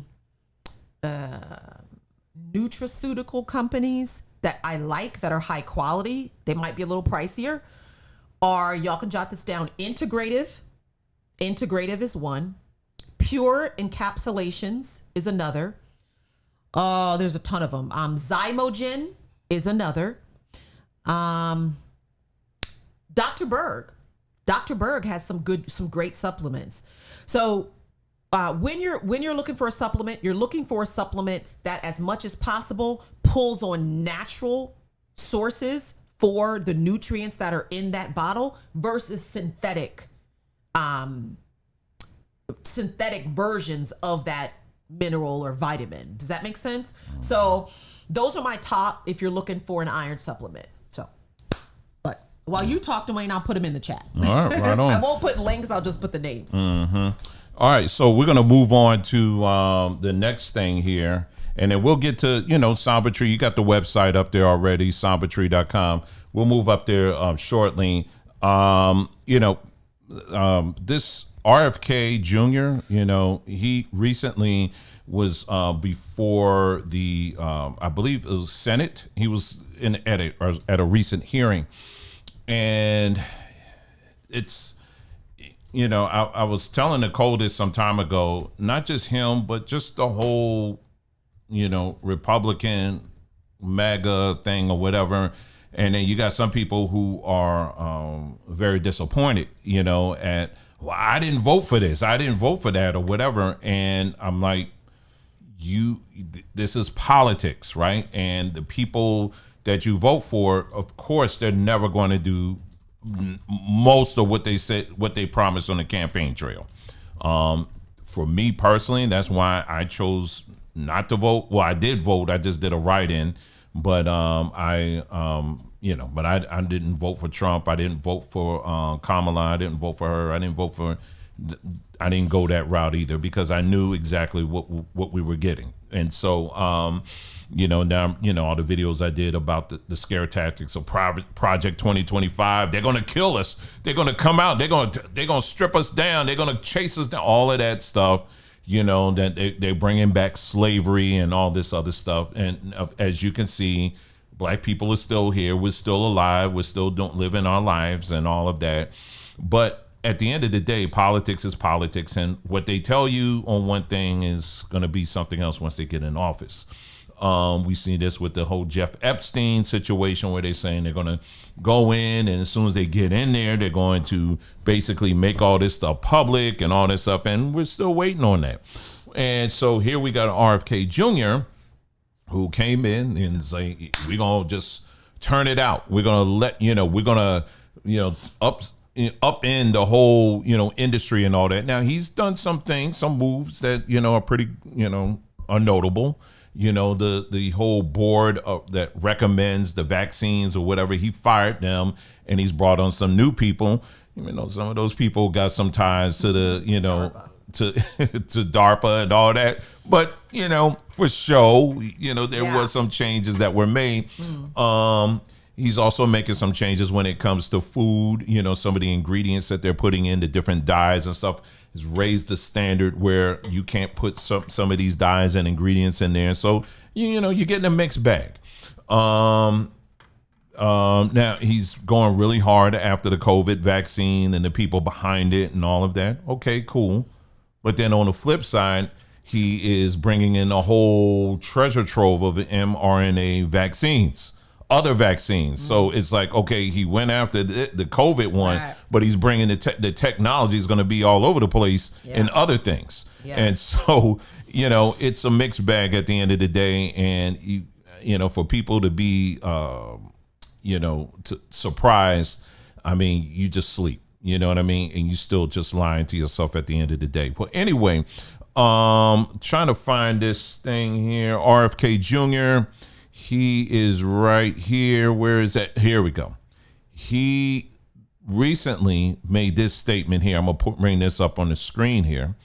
nutraceutical companies that I like, that are high quality, they might be a little pricier, are, y'all can jot this down, Integrative is one, Pure Encapsulations is another. There's a ton of them. Zymogen is another. Dr. Berg. Dr. Berg has some great supplements. So when you're looking for a supplement, you're looking for a supplement that, as much as possible, pulls on natural sources for the nutrients that are in that bottle versus synthetic versions of that mineral or vitamin. Does that make sense? So those are my top if you're looking for an iron supplement. So, but while you talk, Dwayne, I'll put them in the chat. All right, right on. I won't put links. I'll just put the names. All right, so we're gonna move on to the next thing here, and then we'll get to Samba Tree. You got the website up there already, sambatree.com. We'll move up there shortly. This RFK Jr., he recently was before the I believe it was Senate. He was at a recent hearing, and it's. I was telling Nicole this some time ago, not just him, but just the whole, Republican MAGA thing or whatever. And then you got some people who are very disappointed, at, well, I didn't vote for this. I didn't vote for that or whatever. And I'm like, this is politics, right? And the people that you vote for, of course, they're never going to do most of what they said, what they promised on the campaign trail. For me personally, that's why I chose not to vote. Well, I did vote. I just did a write-in, but I didn't vote for Trump. I didn't vote for Kamala. I didn't vote for her. I didn't go that route either, because I knew exactly what we were getting. And so, now, all the videos I did about the scare tactics of Project 2025, they're going to kill us. They're going to come out. They're going to strip us down. They're going to chase us down. All of that stuff, that they're bringing back slavery and all this other stuff. And as you can see, Black people are still here. We're still alive. We're still living our lives and all of that. But at the end of the day, politics is politics. And what they tell you on one thing is going to be something else once they get in office. We see this with the whole Jeff Epstein situation, where they're saying they're going to go in, and as soon as they get in there, they're going to basically make all this stuff public and all this stuff. And we're still waiting on that. And so here we got RFK Jr., who came in and say, we're going to just turn it out. We're going to we're going to, up in the whole, industry and all that. Now, he's done some things, some moves that, are pretty, are notable. The whole board that recommends the vaccines or whatever, he fired them, and he's brought on some new people. Some of those people got some ties to the, to DARPA and all that. But, for show, there was some changes that were made. He's also making some changes when it comes to food. Some of the ingredients that they're putting in, the different dyes and stuff, has raised the standard where you can't put some of these dyes and ingredients in there. So, you're getting a mixed bag. Now he's going really hard after the COVID vaccine and the people behind it and all of that. Okay, cool. But then on the flip side, he is bringing in a whole treasure trove of mRNA vaccines. Other vaccines. So it's like, okay, he went after the COVID one, right, but he's bringing the technology is going to be all over the place in other things. Yeah. And so, it's a mixed bag at the end of the day. And, for people to be, surprised, I mean, you just sleep, you know what I mean? And you still just lying to yourself at the end of the day. But anyway, trying to find this thing here, RFK Jr., he is right here. Where is that? Here we go. He recently made this statement here. I'm going to bring this up on the screen here.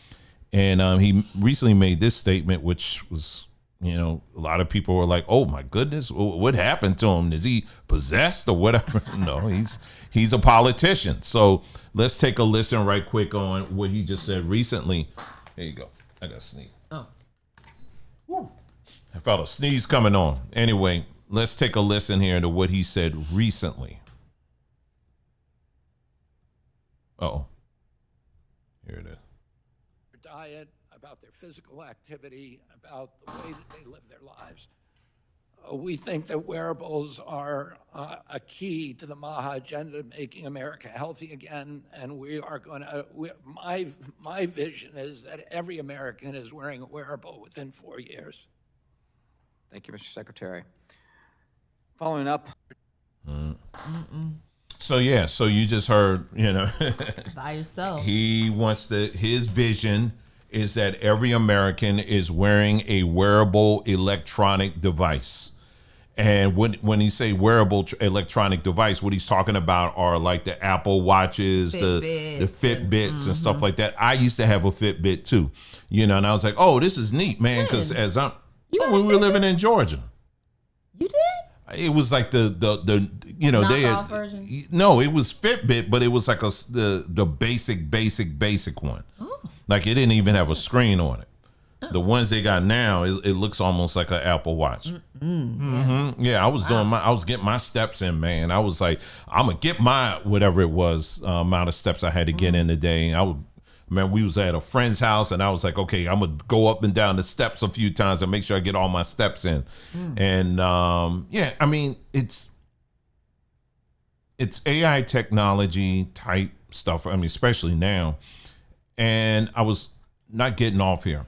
And he recently made this statement, which was, a lot of people were like, oh, my goodness, what happened to him? Is he possessed or whatever? No, he's a politician. So let's take a listen right quick on what he just said recently. Here you go. I got to sneeze. Oh. Woo. I felt a sneeze coming on. Anyway, let's take a listen here to what he said recently. Uh-oh. Here it is. Diet, about their physical activity, about the way that they live their lives. we think that wearables are a key to the MAHA agenda, making America healthy again. And we are going to, my vision is that every American is wearing a wearable within 4 years. Thank you, Mr. Secretary. Following up. So yeah, so you just heard, By yourself. he wants his vision is that every American is wearing a wearable electronic device. And when he say wearable electronic device, what he's talking about are like the Apple Watches, the Fitbits and stuff like that. I used to have a Fitbit too, and I was like, oh, this is neat, man, because when we were living in Georgia. You did? It was like the knockoff version? No, it was Fitbit, but it was like the basic one. Oh. Like it didn't even have a screen on it. The ones they got now, it looks almost like an Apple Watch. Yeah, I was I was getting my steps in, man. I was like, I'm gonna get my whatever it was amount of steps I had to get in a day. We was at a friend's house, and I was like, okay, I'm gonna go up and down the steps a few times and make sure I get all my steps in. And I mean, it's AI technology type stuff. I mean, especially now. And I was not getting off here.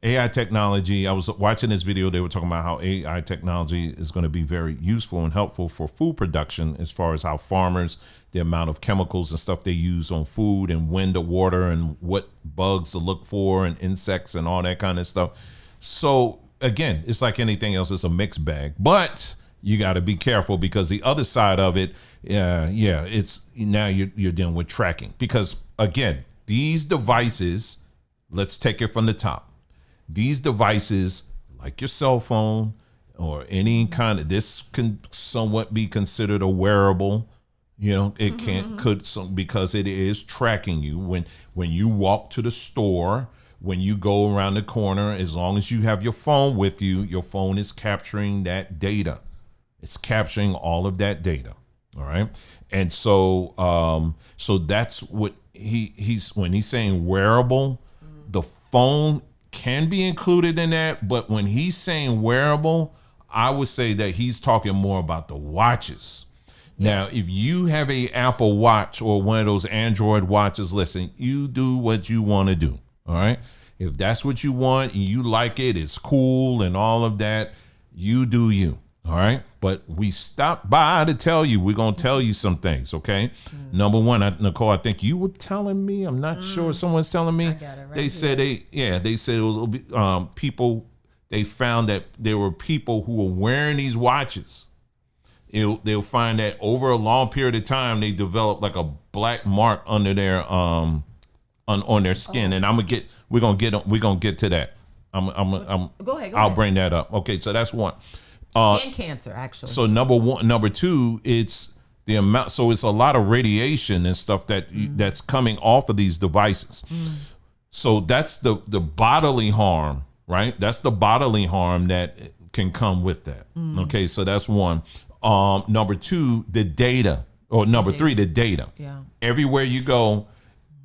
AI technology, I was watching this video, they were talking about how AI technology is going to be very useful and helpful for food production, as far as how farmers, the amount of chemicals and stuff they use on food, and when to water, and what bugs to look for, and insects and all that kind of stuff. So again, it's like anything else, it's a mixed bag, but you got to be careful, because the other side of it, it's now you're dealing with tracking, because again, these devices, let's take it from the top. These devices, like your cell phone or any kind of, this can somewhat be considered a wearable. It because it is tracking you when you walk to the store, when you go around the corner. As long as you have your phone with you, your phone is capturing that data. It's capturing all of that data. All right, and so that's what he's when he's saying wearable, the phone can be included in that, but when he's saying wearable, I would say that he's talking more about the watches. Now, if you have a Apple Watch or one of those Android watches, listen, you do what you want to do. All right. If that's what you want and you like it, it's cool and all of that, you do you. All right. But we stopped by to tell you, we're going to tell you some things. OK, number one, Nicole, I think you were telling me, I'm not sure, someone's telling me, I got it right they said they said it was people, they found that there were people who were wearing these watches. They'll find that over a long period of time, they develop like a black mark under their on their skin. And we're gonna get to that. Go ahead. I'll bring that up. Okay, so that's one. Skin cancer, actually. So number two, it's the amount. So it's a lot of radiation and stuff that's coming off of these devices. So that's the bodily harm, right? That's the bodily harm that can come with that. Okay, so that's one. Number two, the data, or number three, the data. Yeah. Everywhere you go,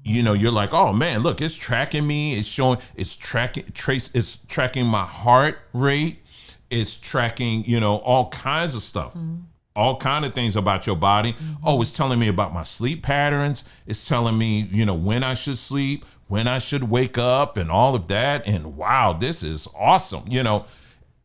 you're like, oh man, look, it's tracking me. It's showing, it's tracking my heart rate. It's tracking, all kinds of stuff, all kind of things about your body. Oh, it's telling me about my sleep patterns. It's telling me, when I should sleep, when I should wake up, and all of that. And wow, this is awesome,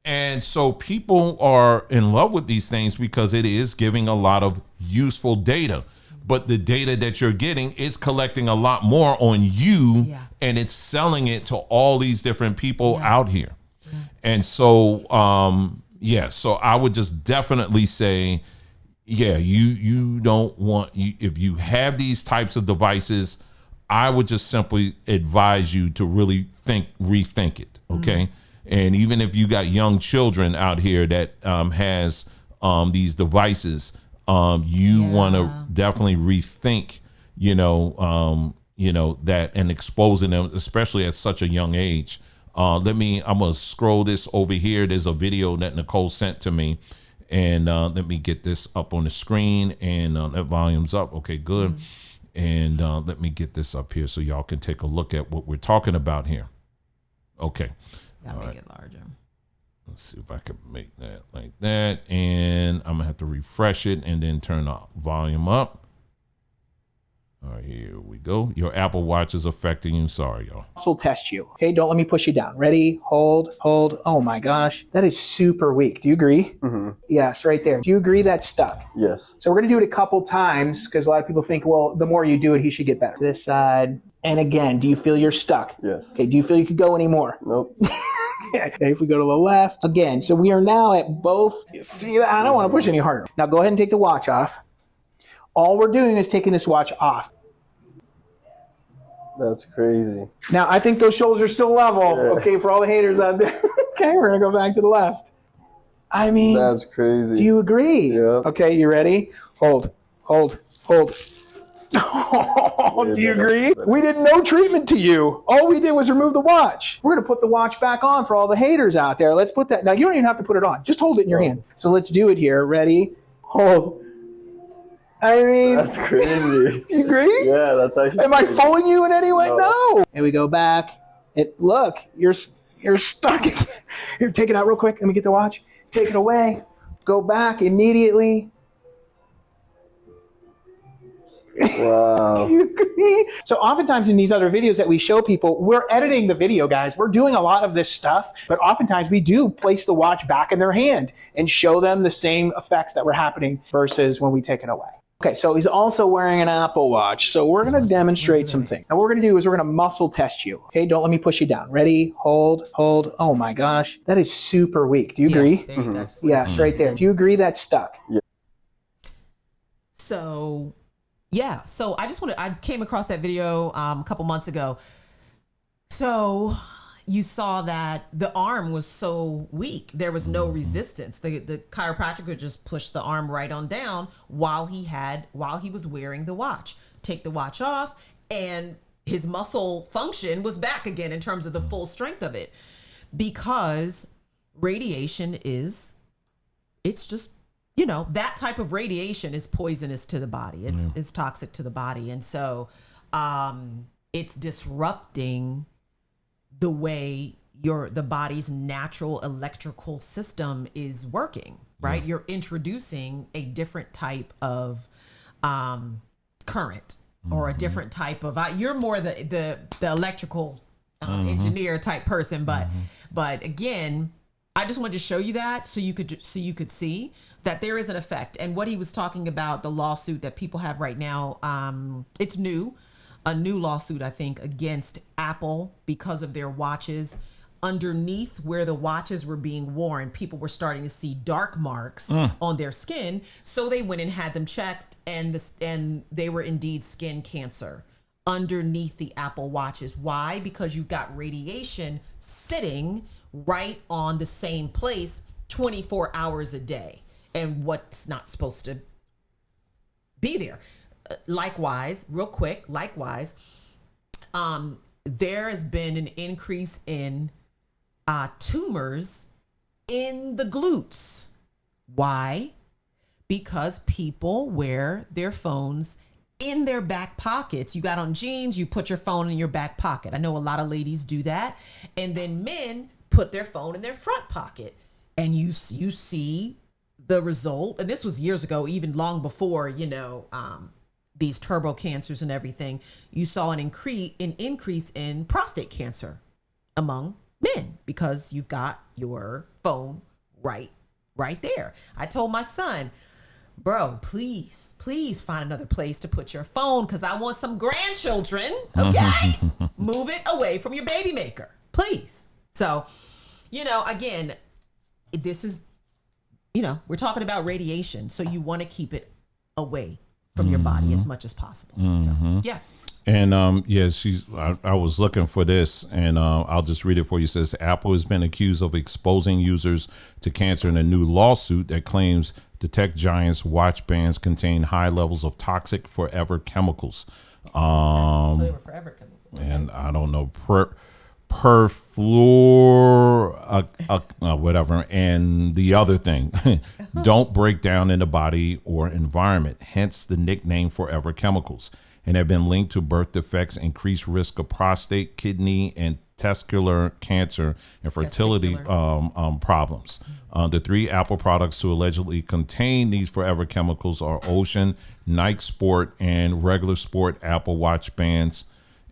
And so people are in love with these things because it is giving a lot of useful data. But the data that you're getting is collecting a lot more on you, and it's selling it to all these different people out here. And so, so I would just definitely say, you don't want, if you have these types of devices, I would just simply advise you to really rethink it. Okay. And even if you got young children out here that has these devices, you want to definitely rethink, that, and exposing them, especially at such a young age. I'm going to scroll this over here. There's a video that Nicole sent to me, and let me get this up on the screen, and that volume's up. Okay, good. And let me get this up here so y'all can take a look at what we're talking about here. Okay. Gotta make it larger. Let's see if I can make that like that. And I'm gonna have to refresh it and then turn the volume up. All right, here we go. Your Apple Watch is affecting you. Sorry, y'all. Muscle test you. Okay, don't let me push you down. Ready? Hold. Oh my gosh. That is super weak. Do you agree? Mm-hmm. Yes, right there. Do you agree that's stuck? Yes. So we're going to do it a couple times because a lot of people think, well, the more you do it, he should get better. This side. And again, do you feel you're stuck? Yes. Okay, do you feel you could go anymore? Nope. Okay, if we go to the left. Again, so we are now at both. See, I don't want to push any harder. Now go ahead and take the watch off. All we're doing is taking this watch off. That's crazy. Now, I think those shoulders are still level, okay, for all the haters out there. Okay, we're going to go back to the left. I mean, That's crazy. do you agree? Yeah. Okay, you ready? Hold. Oh, do you agree? We did no treatment to you. All we did was remove the watch. We're going to put the watch back on for all the haters out there. Let's put that. Now, you don't even have to put it on. Just hold it in your hand. So let's do it here. Ready? Hold. I mean, That's crazy. do you agree? Yeah, that's actually Am I crazy. fooling you in any way? No. No. And we go back. Look, you're stuck. Here, take it out real quick. Let me get the watch. Take it away. Go back immediately. Wow. Do you agree? So oftentimes in these other videos that we show people, we're editing the video, guys. We're doing a lot of this stuff, but oftentimes we do place the watch back in their hand and show them the same effects that were happening versus when we take it away. Okay, so he's also wearing an Apple Watch. So we're going to demonstrate some things. Now what we're going to do is we're going to muscle test you. Okay, don't let me push you down. Ready? Hold. Oh my gosh. That is super weak. Do you agree? There you go. Yes, right there. Do you agree that's stuck? So, yeah. So I came across that video a couple months ago. So you saw that the arm was so weak. There was no resistance. The chiropractor could just push the arm right on down while he was wearing the watch. Take the watch off and his muscle function was back again in terms of the full strength of it. Because radiation it's just, that type of radiation is poisonous to the body. It's toxic to the body. And so it's disrupting the way the body's natural electrical system is working, right? Yeah. You're introducing a different type of current or a different type of, you're more the electrical engineer type person, but again, I just wanted to show you that so you could see that there is an effect. And what he was talking about, the lawsuit that people have right now, it's new. A new lawsuit, I think, against Apple because of their watches. Underneath where the watches were being worn, people were starting to see dark marks on their skin. So they went and had them checked, and they were indeed skin cancer underneath the Apple watches. Why? Because you've got radiation sitting right on the same place 24 hours a day, and what's not supposed to be there. Likewise, real quick, there has been an increase in tumors in the glutes. Why? Because people wear their phones in their back pockets. You got on jeans, you put your phone in your back pocket. I know a lot of ladies do that. And then men put their phone in their front pocket. And you see the result. And this was years ago, even long before, these turbo cancers and everything. You saw an increase in prostate cancer among men because you've got your phone right there. I told my son, bro, please find another place to put your phone because I want some grandchildren, okay? Move it away from your baby maker, please. So, again, this is, we're talking about radiation, so you want to keep it away from your body as much as possible. So, yeah. And I was looking for this, and I'll just read it for you. It says Apple has been accused of exposing users to cancer in a new lawsuit that claims the tech giant's watch bands contain high levels of toxic forever chemicals. So they were forever chemicals. And I don't know, whatever. And the other thing, don't break down in the body or environment, hence the nickname Forever Chemicals, and have been linked to birth defects, increased risk of prostate, kidney, and testicular cancer and fertility problems. The 3 Apple products to allegedly contain these forever chemicals are Ocean, Nike Sport, and regular Sport Apple Watch bands.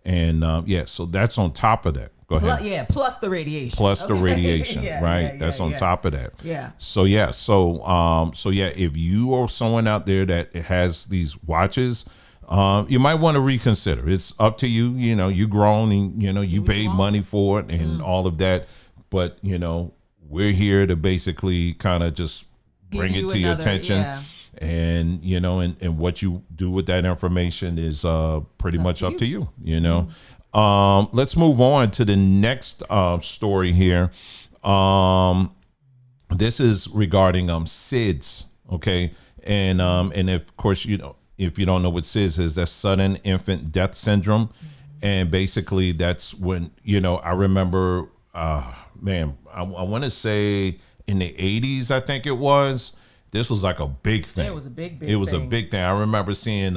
And so that's on top of that. Go ahead. Plus the radiation. Plus the radiation, right? That's on top of that. Yeah. So if you are someone out there that has these watches, you might want to reconsider. It's up to you. You know, you grown and you paid money for it and all of that. But we're here to basically kind of just bring it to your attention. Yeah. And and what you do with that information is pretty much up to you. Let's move on to the next story here. This is regarding SIDS, okay? And of course, if you don't know what SIDS is, that's sudden infant death syndrome. And basically that's when, I remember, I want to say in the 80s, I think it was. This was like a big thing. It was a big thing. It was a big thing. I remember seeing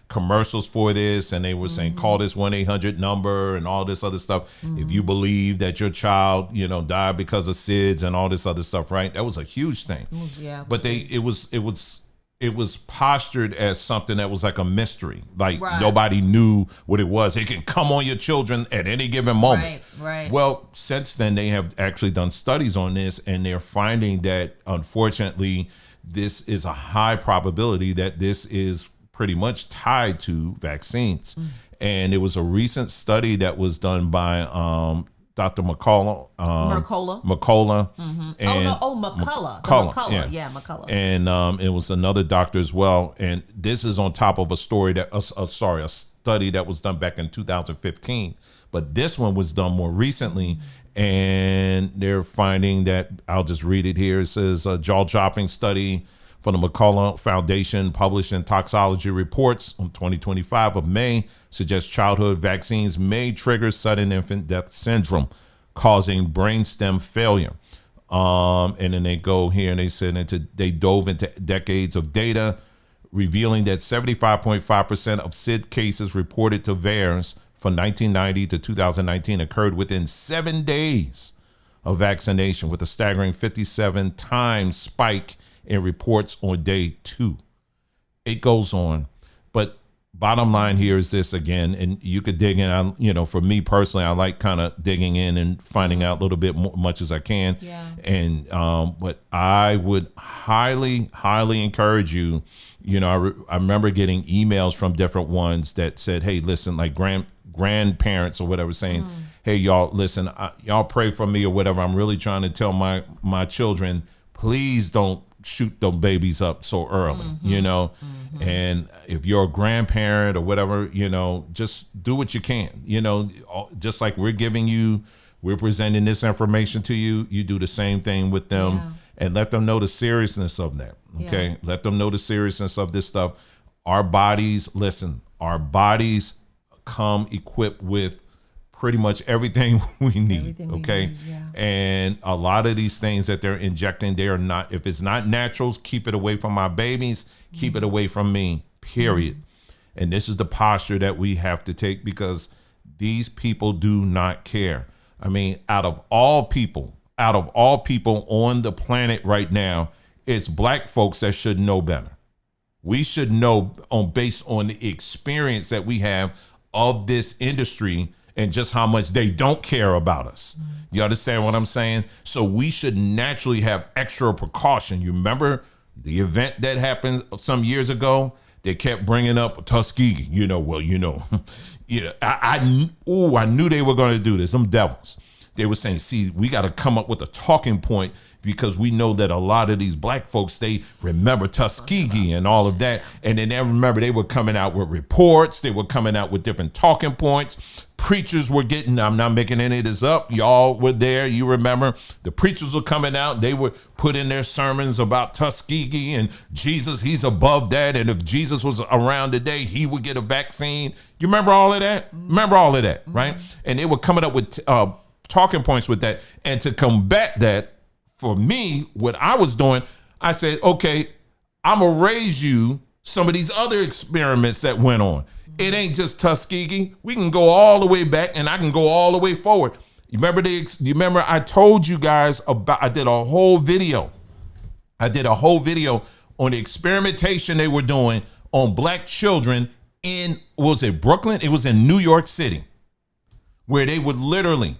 commercials for this, and they were saying, call this 1-800 number and all this other stuff. If you believe that your child, died because of SIDS and all this other stuff, right? That was a huge thing. Yeah. But it was postured as something that was like a mystery. Like nobody knew what it was. It can come on your children at any given moment. Right. Well, since then, they have actually done studies on this, and they're finding that, unfortunately, this is a high probability that this is pretty much tied to vaccines. And it was a recent study that was done by Dr. McCullough. McCullough. And McCullough. Yeah, McCullough. And it was another doctor as well. And this is on top of a study that was done back in 2015. But this one was done more recently. And they're finding that, I'll just read it here. It says a jaw-dropping study from the McCullough Foundation published in Toxicology Reports on 2025 of May suggests childhood vaccines may trigger sudden infant death syndrome, causing brainstem failure. And then they go here and they dove into decades of data, revealing that 75.5% of SID cases reported to VAERS from 1990 to 2019 occurred within 7 days of vaccination, with a staggering 57 times spike in reports on day 2. It goes on, but bottom line here is this again, and you could dig in. For me personally, I like kind of digging in and finding out a little bit more, much as I can. Yeah. And but I would highly encourage you. I remember getting emails from different ones that said, "Hey, listen, like grandparents or whatever, saying, hey, y'all, listen, y'all pray for me or whatever. I'm really trying to tell my children, please don't shoot them babies up so early, and if you're a grandparent or whatever, just do what you can, just like we're presenting this information to you, you do the same thing with them and let them know the seriousness of that. Okay. Let them know the seriousness of this stuff. Our bodies come equipped with pretty much everything we need. And a lot of these things that they're injecting, they are not, if it's not naturals, keep it away from my babies, keep it away from me, period. And this is the posture that we have to take, because these people do not care. I mean, out of all people on the planet right now, it's black folks that should know better. We should know based on the experience that we have of this industry and just how much they don't care about us. You understand what I'm saying? So we should naturally have extra precaution. You remember the event that happened some years ago? They kept bringing up Tuskegee. I knew they were going to do this. Them devils. They were saying, see, we got to come up with a talking point, because we know that a lot of these black folks, they remember Tuskegee and all of that. And then they were coming out with reports. They were coming out with different talking points. Preachers were I'm not making any of this up. Y'all were there. You remember the preachers were coming out. They were putting their sermons about Tuskegee and Jesus. He's above that. And if Jesus was around today, he would get a vaccine. You remember all of that? Right? And they were coming up with talking points with that. And to combat that, for me, what I was doing, I said, okay, I'm going to raise you some of these other experiments that went on. It ain't just Tuskegee. We can go all the way back, and I can go all the way forward. You remember I told you guys about, I did a whole video on the experimentation they were doing on black children in, was it Brooklyn? It was in New York City, where they would literally,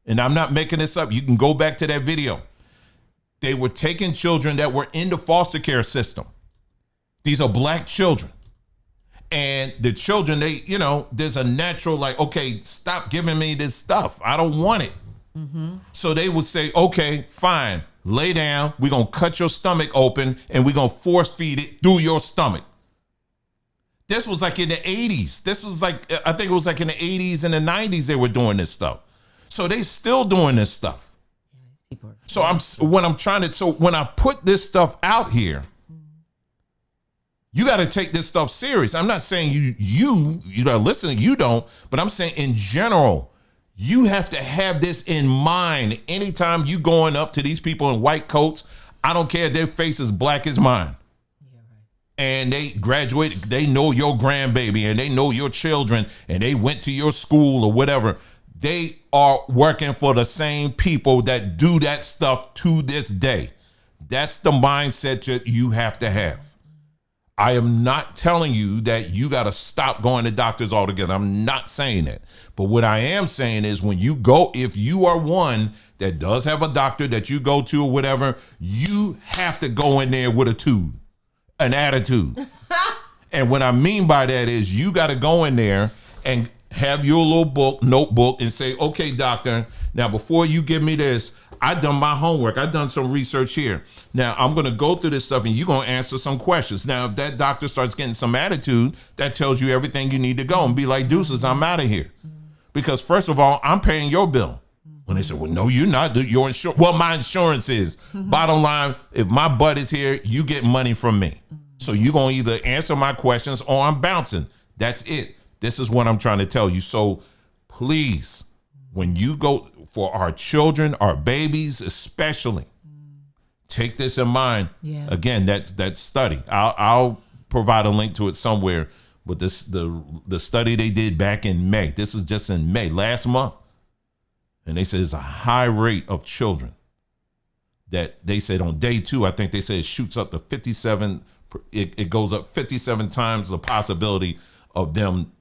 and I'm not making this up, you can go back to that video. They were taking children that were in the foster care system. These are black children. And the children, they, there's a natural like, okay, stop giving me this stuff. I don't want it. So they would say, okay, fine, lay down. We're going to cut your stomach open and we're going to force feed it through your stomach. This was like in the 80s. This was like, I think it was like in the 80s and the 90s they were doing this stuff. So they still doing this stuff. So when I put this stuff out here, you got to take this stuff serious. I'm not saying you are listening, you don't, but I'm saying in general, you have to have this in mind anytime you going up to these people in white coats. I don't care if their face is black as mine. Yeah, right. And they graduated, they know your grandbaby and they know your children and they went to your school or whatever. They are working for the same people that do that stuff to this day. That's the mindset that you have to have. I am not telling you that you got to stop going to doctors altogether. I'm not saying that. But what I am saying is when you go, if you are one that does have a doctor that you go to or whatever, you have to go in there with an attitude. And what I mean by that is you got to go in there and have your little notebook and say, okay, doctor, now before you give me this, I've done my homework. I've done some research here. Now I'm going to go through this stuff and you're going to answer some questions. Now, if that doctor starts getting some attitude, that tells you everything you need to go and be like, deuces, I'm out of here. Because first of all, I'm paying your bill. When they say, well, no, you're not. Your insurance. Well, my insurance is. Bottom line, if my butt is here, you get money from me. So you're going to either answer my questions or I'm bouncing. That's it. This is what I'm trying to tell you. So please, when you go, for our children, our babies especially, take this in mind. Yeah. Again, that study. I'll provide a link to it somewhere. But the study they did back in May. This is just in May, last month. And they said it's a high rate of children that they said on day 2, I think they said it shoots up to 57. It goes up 57 times the possibility of them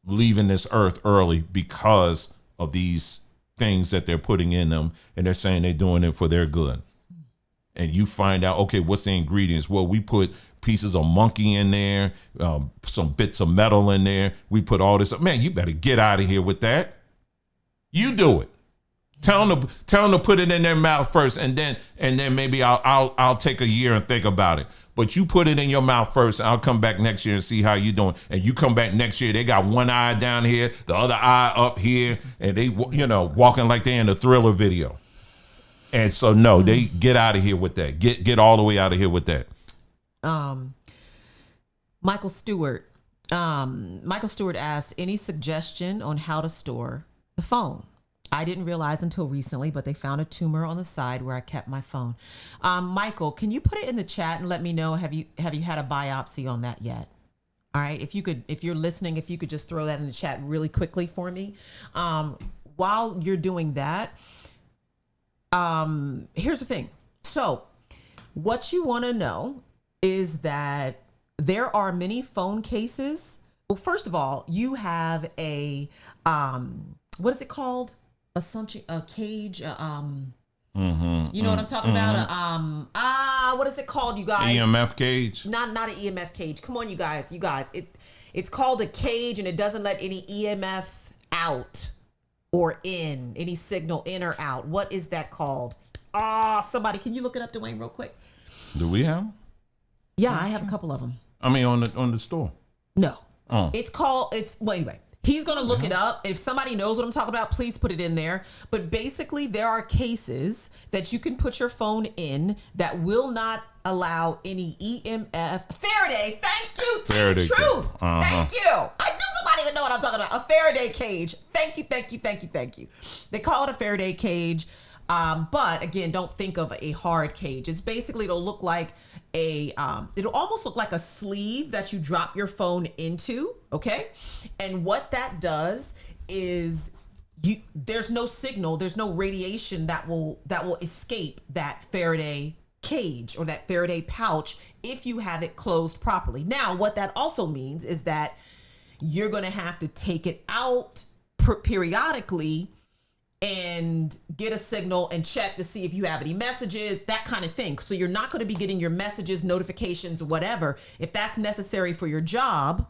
leaving this earth early because of these things that they're putting in them, and they're saying they're doing it for their good. And you find out, okay, what's the ingredients? Well, we put pieces of monkey in there, some bits of metal in there. We put all this. Man, you better get out of here with that. You do it. Tell them to put it in their mouth first, and then maybe I'll take a year and think about it. But you put it in your mouth first, and I'll come back next year and see how you're doing. And you come back next year, they got one eye down here, the other eye up here, and they, walking like they're in the Thriller video. And so, no, they get out of here with that. Get all the way out of here with that. Michael Stewart asked, any suggestion on how to store the phone? I didn't realize until recently, but they found a tumor on the side where I kept my phone. Michael, can you put it in the chat and let me know, have you had a biopsy on that yet? All right, if you're listening, if you could just throw that in the chat really quickly for me. While you're doing that, here's the thing. So what you want to know is that there are many phone cases. Well, first of all, you have a, what is it called? A cage, you know what I'm talking about? What is it called, you guys? EMF cage? Not an EMF cage. Come on, you guys. It's called a cage, and it doesn't let any EMF out or in, any signal in or out. What is that called? Somebody, can you look it up, Dwayne, real quick? Do we have them? Yeah, I have a couple of them. I mean, on the store. No. Oh. Well, anyway. He's going to look it up. If somebody knows what I'm talking about, please put it in there. But basically, there are cases that you can put your phone in that will not allow any EMF. Faraday, thank you. Faraday Truth. Thank you. I knew somebody would know what I'm talking about. A Faraday cage. Thank you. They call it a Faraday cage. But again, don't think of a hard cage. It's basically, it'll look like it'll almost look like a sleeve that you drop your phone into. Okay. And what that does is there's no signal, there's no radiation that will escape that Faraday cage or that Faraday pouch if you have it closed properly. Now, what that also means is that you're going to have to take it out periodically and get a signal and check to see if you have any messages, that kind of thing. So you're not going to be getting your messages, notifications, whatever. If that's necessary for your job,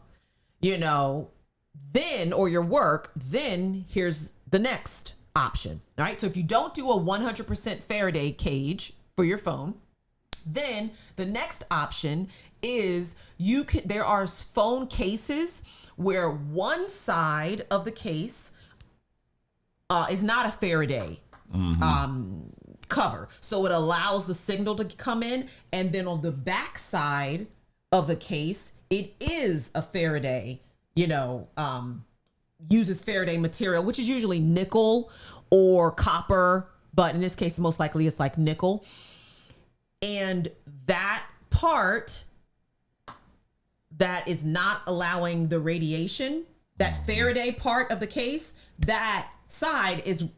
then, or your work, then here's the next option. All right. So if you don't do a 100% Faraday cage for your phone, then the next option is there are phone cases where one side of the case is not a Faraday cover. So it allows the signal to come in. And then on the back side of the case, it is a Faraday, uses Faraday material, which is usually nickel or copper. But in this case, most likely it's like nickel. And that part that is not allowing the radiation, that Faraday part of the case, that side is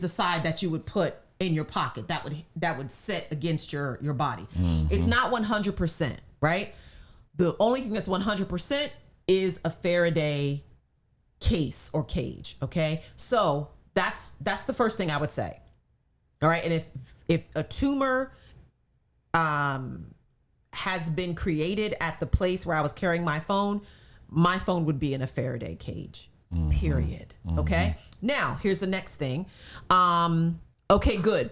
the side that you would put in your pocket that would sit against your body. It's not 100%, right? The only thing that's 100% is a Faraday case or cage. Okay, so that's the first thing I would say. All right, and if a tumor has been created at the place where I was carrying my phone would be in a Faraday cage. Period. Okay. Now, here's the next thing. Okay, good,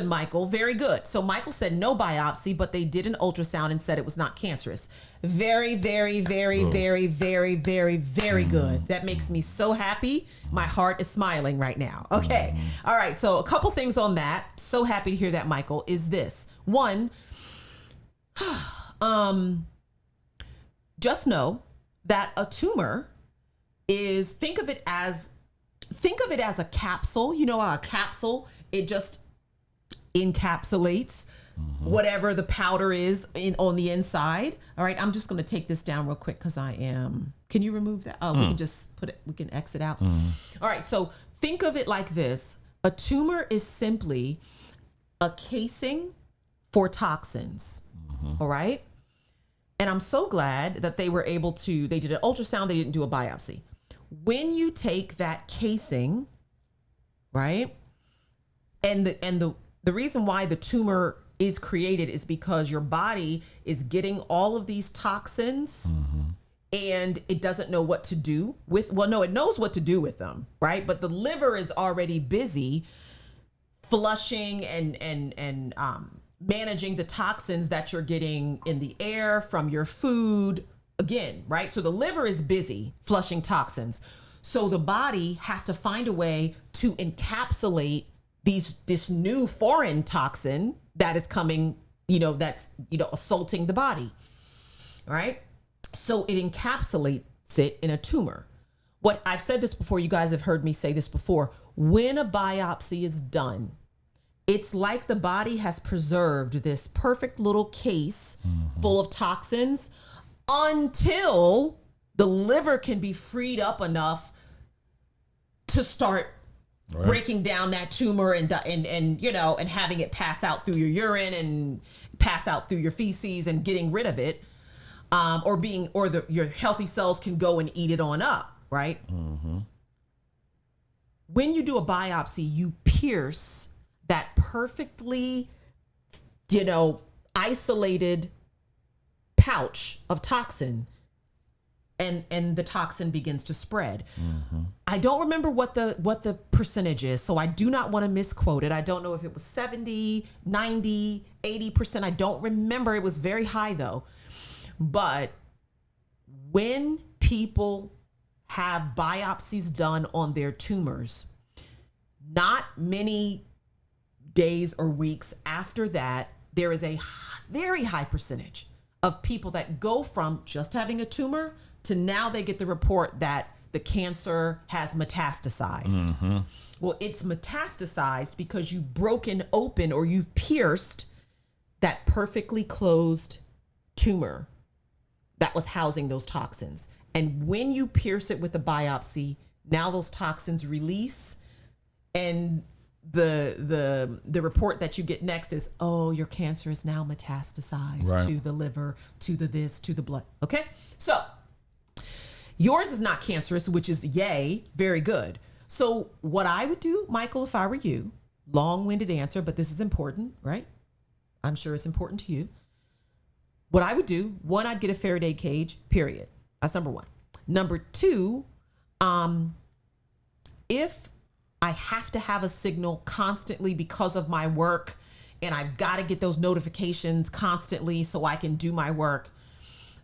Michael. Very good. So Michael said no biopsy, but they did an ultrasound and said it was not cancerous. Very, very, very, very, very, very, very good. That makes me so happy. My heart is smiling right now. Okay. All right. So a couple things on that. So happy to hear that, Michael, is this. One, just know that a tumor is, think of it as a capsule. You know how a capsule, it just encapsulates whatever the powder is on the inside. All right, I'm just going to take this down real quick because can you remove that? Oh, we can just we can exit out. All right, so think of it like this. A tumor is simply a casing for toxins. All right. And I'm so glad that they did an ultrasound, they didn't do a biopsy. When you take that casing, right, and the reason why the tumor is created is because your body is getting all of these toxins and it doesn't know what to do with, it knows what to do with them, right? But the liver is already busy flushing and managing the toxins that you're getting in the air from your food again, right? So the liver is busy flushing toxins. So the body has to find a way to encapsulate this new foreign toxin that is coming, that's, assaulting the body, right? So it encapsulates it in a tumor. What I've said this before, you guys have heard me say this before. When a biopsy is done, it's like the body has preserved this perfect little case full of toxins until the liver can be freed up enough to start breaking down that tumor and having it pass out through your urine and pass out through your feces and getting rid of it, your healthy cells can go and eat it on up, right? When you do a biopsy, you pierce that perfectly, isolated pouch of toxin, and the toxin begins to spread. I don't remember what the percentage is, so I do not want to misquote it. I don't know if it was 70, 90, 80%. I don't remember. It was very high though. But when people have biopsies done on their tumors, not many days or weeks after that, there is a very high percentage of people that go from just having a tumor to now they get the report that the cancer has metastasized. Well, it's metastasized because you've broken open or you've pierced that perfectly closed tumor that was housing those toxins. And when you pierce it with a biopsy, Now those toxins release, and the report that you get next is, oh, your cancer is now metastasized to the liver, to the this, to the blood. Okay, so yours is not cancerous, which is yay, very good. So what I would do, Michael, if I were you, long-winded answer, but this is important, right? I'm sure it's important to you. What I would do, one, I'd get a Faraday cage, period. That's number one. Number two, if I have to have a signal constantly because of my work and I've got to get those notifications constantly so I can do my work,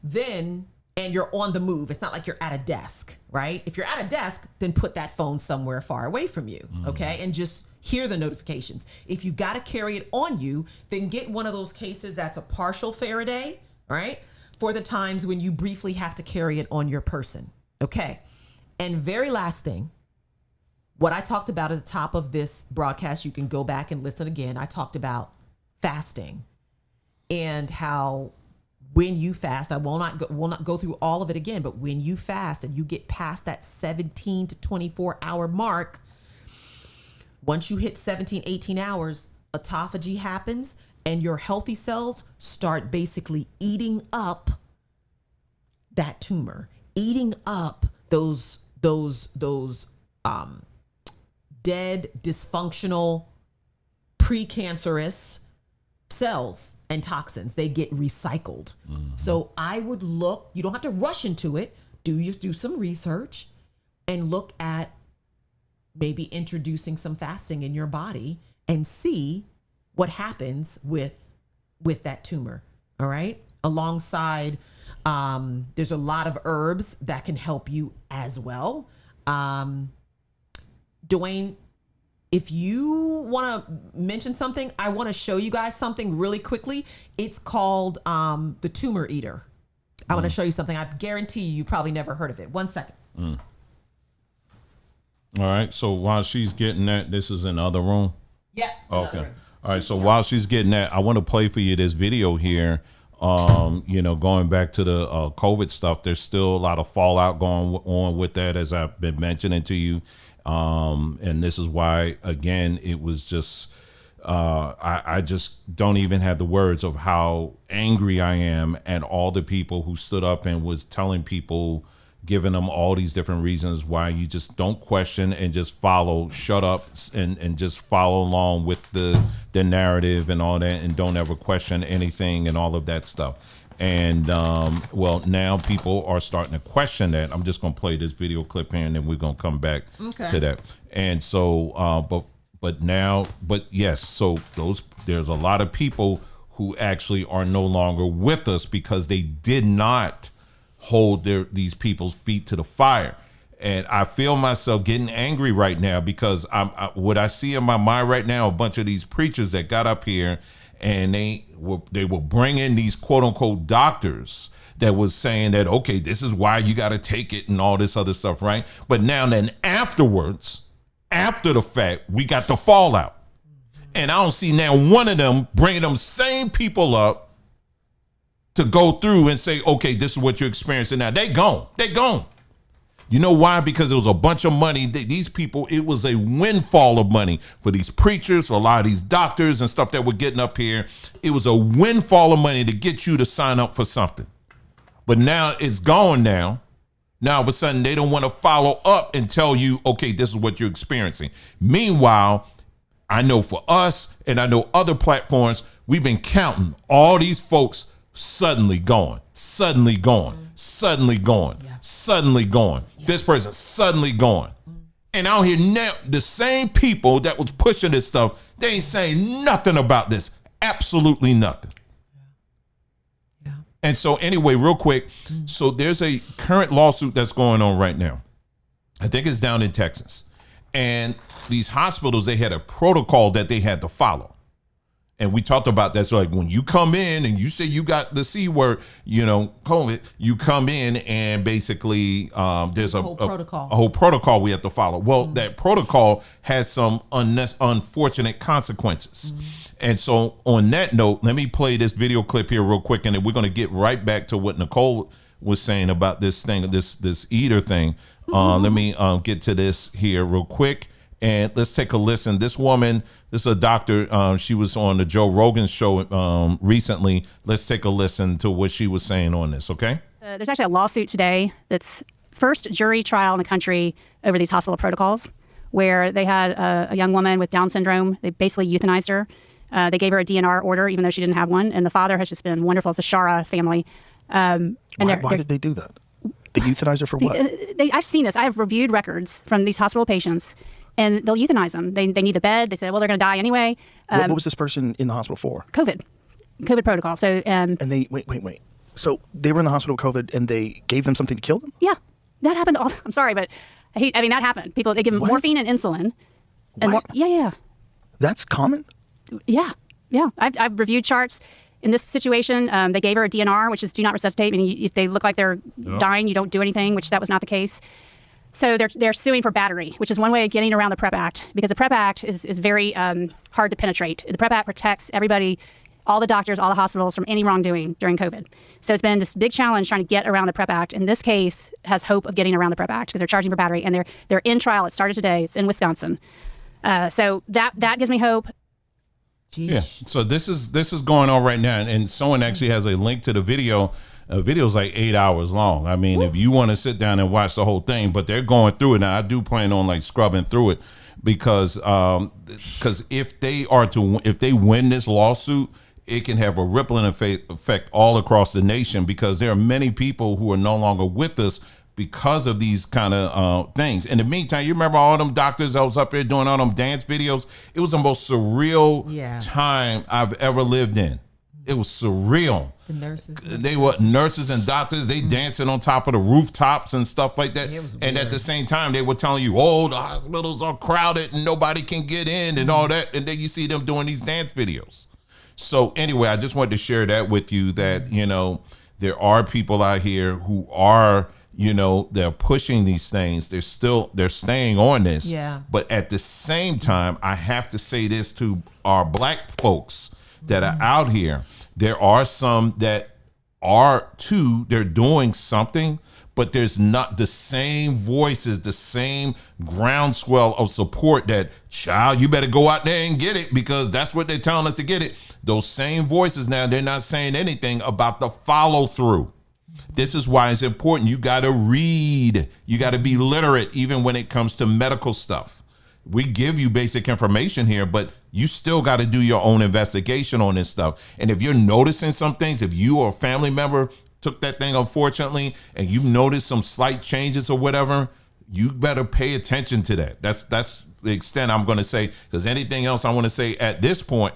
then, and you're on the move, it's not like you're at a desk, right? If you're at a desk, then put that phone somewhere far away from you, okay? And just hear the notifications. If you've got to carry it on you, then get one of those cases that's a partial Faraday, right? For the times when you briefly have to carry it on your person, okay? And very last thing, what I talked about at the top of this broadcast, you can go back and listen again. I talked about fasting and how when you fast, will not go through all of it again, but when you fast and you get past that 17 to 24 hour mark, once you hit 17, 18 hours, autophagy happens and your healthy cells start basically eating up that tumor, eating up those dead, dysfunctional, precancerous cells and toxins. They get recycled. So I would look, you don't have to rush into it. Do some research and look at maybe introducing some fasting in your body and see what happens with that tumor. All right. Alongside, there's a lot of herbs that can help you as well. Dwayne, if you want to mention something, I want to show you guys something really quickly. It's called the tumor eater. I want to show you something. I guarantee you probably never heard of it. 1 second. All right. So while she's getting that, this is in the other room. Yeah. Okay. All right. So while she's getting that, I want to play for you this video here. Going back to the COVID stuff, there's still a lot of fallout going on with that, as I've been mentioning to you. And this is why, again, it was just, I just don't even have the words of how angry I am at all the people who stood up and was telling people, giving them all these different reasons why you just don't question and just follow, shut up and just follow along with the narrative and all that, and don't ever question anything and all of that stuff. And now people are starting to question that. I'm just going to play this video clip here and then we're going to come back to that. And so, so there's a lot of people who actually are no longer with us because they did not hold these people's feet to the fire. And I feel myself getting angry right now because what I see in my mind right now, a bunch of these preachers that got up here and they were bringing these quote unquote doctors that was saying that, okay, this is why you got to take it and all this other stuff. Right. But now then afterwards, after the fact, we got the fallout. And I don't see now one of them bringing them same people up to go through and say, okay, this is what you're experiencing now. They gone. You know why? Because it was a bunch of money. These people, it was a windfall of money for these preachers, for a lot of these doctors and stuff that were getting up here. It was a windfall of money to get you to sign up for something. But now it's gone now. Now, all of a sudden, they don't want to follow up and tell you, okay, this is what you're experiencing. Meanwhile, I know for us and I know other platforms, we've been counting all these folks suddenly gone. Yeah. This person suddenly gone. And out here now, the same people that was pushing this stuff, they ain't saying nothing about this. Absolutely nothing. Yeah. And so anyway, real quick. So there's a current lawsuit that's going on right now. I think it's down in Texas. And these hospitals, they had a protocol that they had to follow. And we talked about that. So like when you come in and you say you got the C word, COVID, you come in and basically there's a whole protocol we have to follow. Well, that protocol has some unfortunate consequences. And so on that note, let me play this video clip here real quick, and then we're going to get right back to what Nicole was saying about this thing, this eater thing. Let me get to this here real quick, and let's take a listen. This woman, this is a doctor. She was on the Joe Rogan show recently. Let's take a listen to what she was saying on this. Okay. There's actually a lawsuit today that's first jury trial in the country over these hospital protocols, where they had a young woman with Down syndrome. They basically euthanized her. They gave her a DNR order, even though she didn't have one. And the father has just been wonderful. It's a Shara family. And why did they do that? They euthanized her for what? I've seen this. I have reviewed records from these hospital patients, and they'll euthanize them. They need the bed. They say, well, they're going to die anyway. What was this person in the hospital for? COVID protocol. So and they wait. So they were in the hospital with COVID, and they gave them something to kill them? Yeah, that happened. I'm sorry, but I mean that happened. People, they give them morphine and insulin. And yeah. That's common? Yeah. I've reviewed charts. In this situation, they gave her a DNR, which is do not resuscitate. Meaning if they look like they're dying, you don't do anything, which that was not the case. So they're suing for battery, which is one way of getting around the PrEP Act, because the PrEP Act is very hard to penetrate. The PrEP Act protects everybody, all the doctors, all the hospitals from any wrongdoing during COVID. So it's been this big challenge trying to get around the PrEP Act. And this case has hope of getting around the PrEP Act because they're charging for battery, and they're in trial. It started today. It's in Wisconsin. So that gives me hope. Jeez. Yeah. So this is going on right now, and someone actually has a link to the video. The video's like 8 hours long. I mean, if you want to sit down and watch the whole thing, but they're going through it now. I do plan on like scrubbing through it because if they win this lawsuit, it can have a rippling effect all across the nation, because there are many people who are no longer with us because of these kind of things. In the meantime, you remember all them doctors that was up there doing all them dance videos? It was the most surreal time I've ever lived in. It was surreal. The nurses. They were nurses and doctors. They dancing on top of the rooftops and stuff like that. And at the same time, they were telling you, oh, the hospitals are crowded and nobody can get in and all that. And then you see them doing these dance videos. So anyway, I just wanted to share that with you, that, you know, there are people out here who are, you know, they're pushing these things. They're staying on this. Yeah. But at the same time, I have to say this to our black folks that are out here. There are some that are too, they're doing something, but there's not the same voices, the same groundswell of support that, child, you better go out there and get it, because that's what they're telling us to get it. Those same voices now, they're not saying anything about the follow through. This is why it's important. You got to read. You got to be literate, even when it comes to medical stuff. We give you basic information here, but you still got to do your own investigation on this stuff. And if you're noticing some things, if you or a family member took that thing, unfortunately, and you noticed some slight changes or whatever, you better pay attention to that. That's the extent I'm going to say, because anything else I want to say at this point,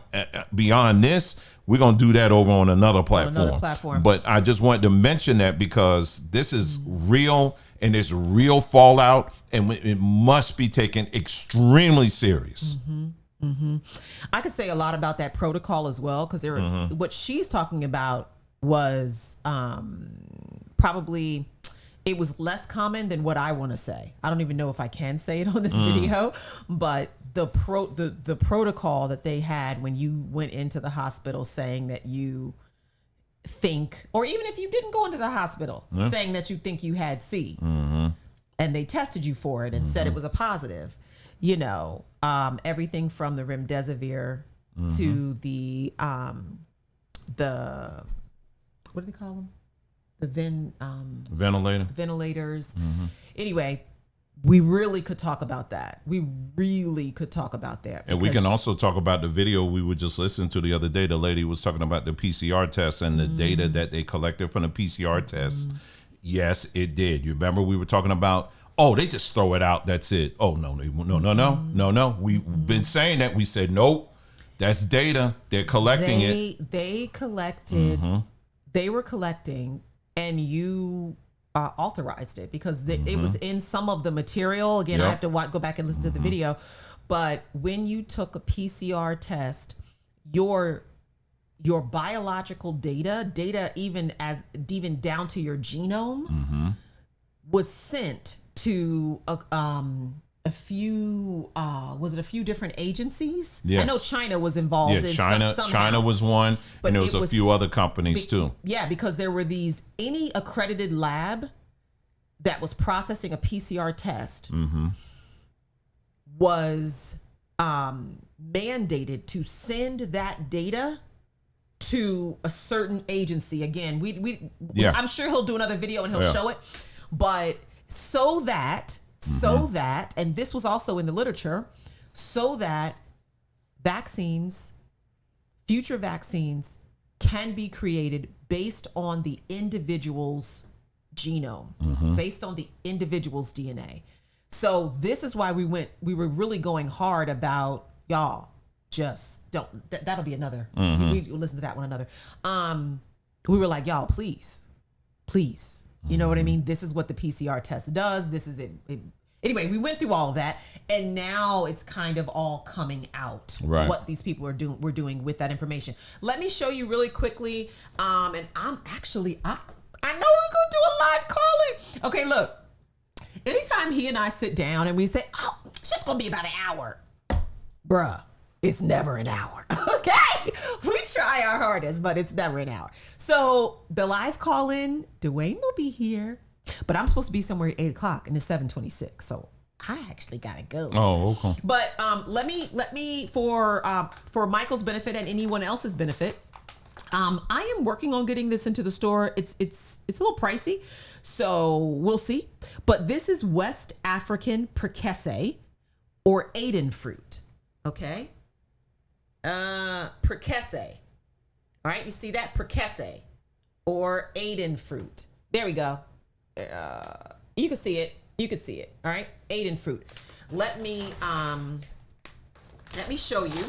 beyond this, we're going to do that over on another platform. But I just wanted to mention that because this is real, and there's real fallout, and it must be taken extremely serious. I could say a lot about that protocol as well, because what she's talking about was probably, it was less common than what I want to say. I don't even know if I can say it on this video, but the protocol that they had when you went into the hospital, saying that you think, or even if you didn't go into the hospital, saying that you think you had C, and they tested you for it and said it was a positive, you know, everything from the remdesivir to the what do they call them? The ventilators. Anyway, we really could talk about that. And we can also talk about the video we were just listening to the other day. The lady was talking about the PCR test and the data that they collected from the PCR test. Yes, it did. You remember we were talking about, oh, they just throw it out. That's it. Oh, no. We've been saying that. We said, nope, that's data. They're collecting it. They collected, they were collecting, and you authorized it because it was in some of the material. Again, I have to go back and listen to the video. But when you took a PCR test, your biological data even down to your genome was sent to a few was it a few different agencies? Yes. I know China was involved. Yeah, in China somehow. was one, But and there was it a was few other companies too. Yeah, because there were any accredited lab that was processing a PCR test was mandated to send that data to a certain agency. Again, I'm sure he'll do another video and he'll show it, but so that, and this was also in the literature, so that future vaccines can be created based on the individual's genome, based on the individual's DNA. So this is why we were really going hard about, y'all, just don't, that'll be another, we listen to that one another. We were like, y'all, please, you know what I mean? This is what the PCR test does. This is it. Anyway, we went through all of that, and now it's kind of all coming out, what these people we're doing with that information. Let me show you really quickly. And I know we're gonna do a live call-in. Okay, look. Anytime he and I sit down and we say, oh, it's just gonna be about an hour. Bruh, it's never an hour, okay? We try our hardest, but it's never an hour. So the live call-in, Dwayne will be here, but I'm supposed to be somewhere at 8 o'clock and it's 7:26. So I actually gotta go. Oh, okay. But let me for Michael's benefit and anyone else's benefit, I am working on getting this into the store. It's a little pricey, so we'll see. But this is West African percasse or Aden fruit. Okay. Percasse. All right, you see that? Percasse or Aden fruit. There we go. You can see it. You can see it. All right, Aden fruit. Let me show you.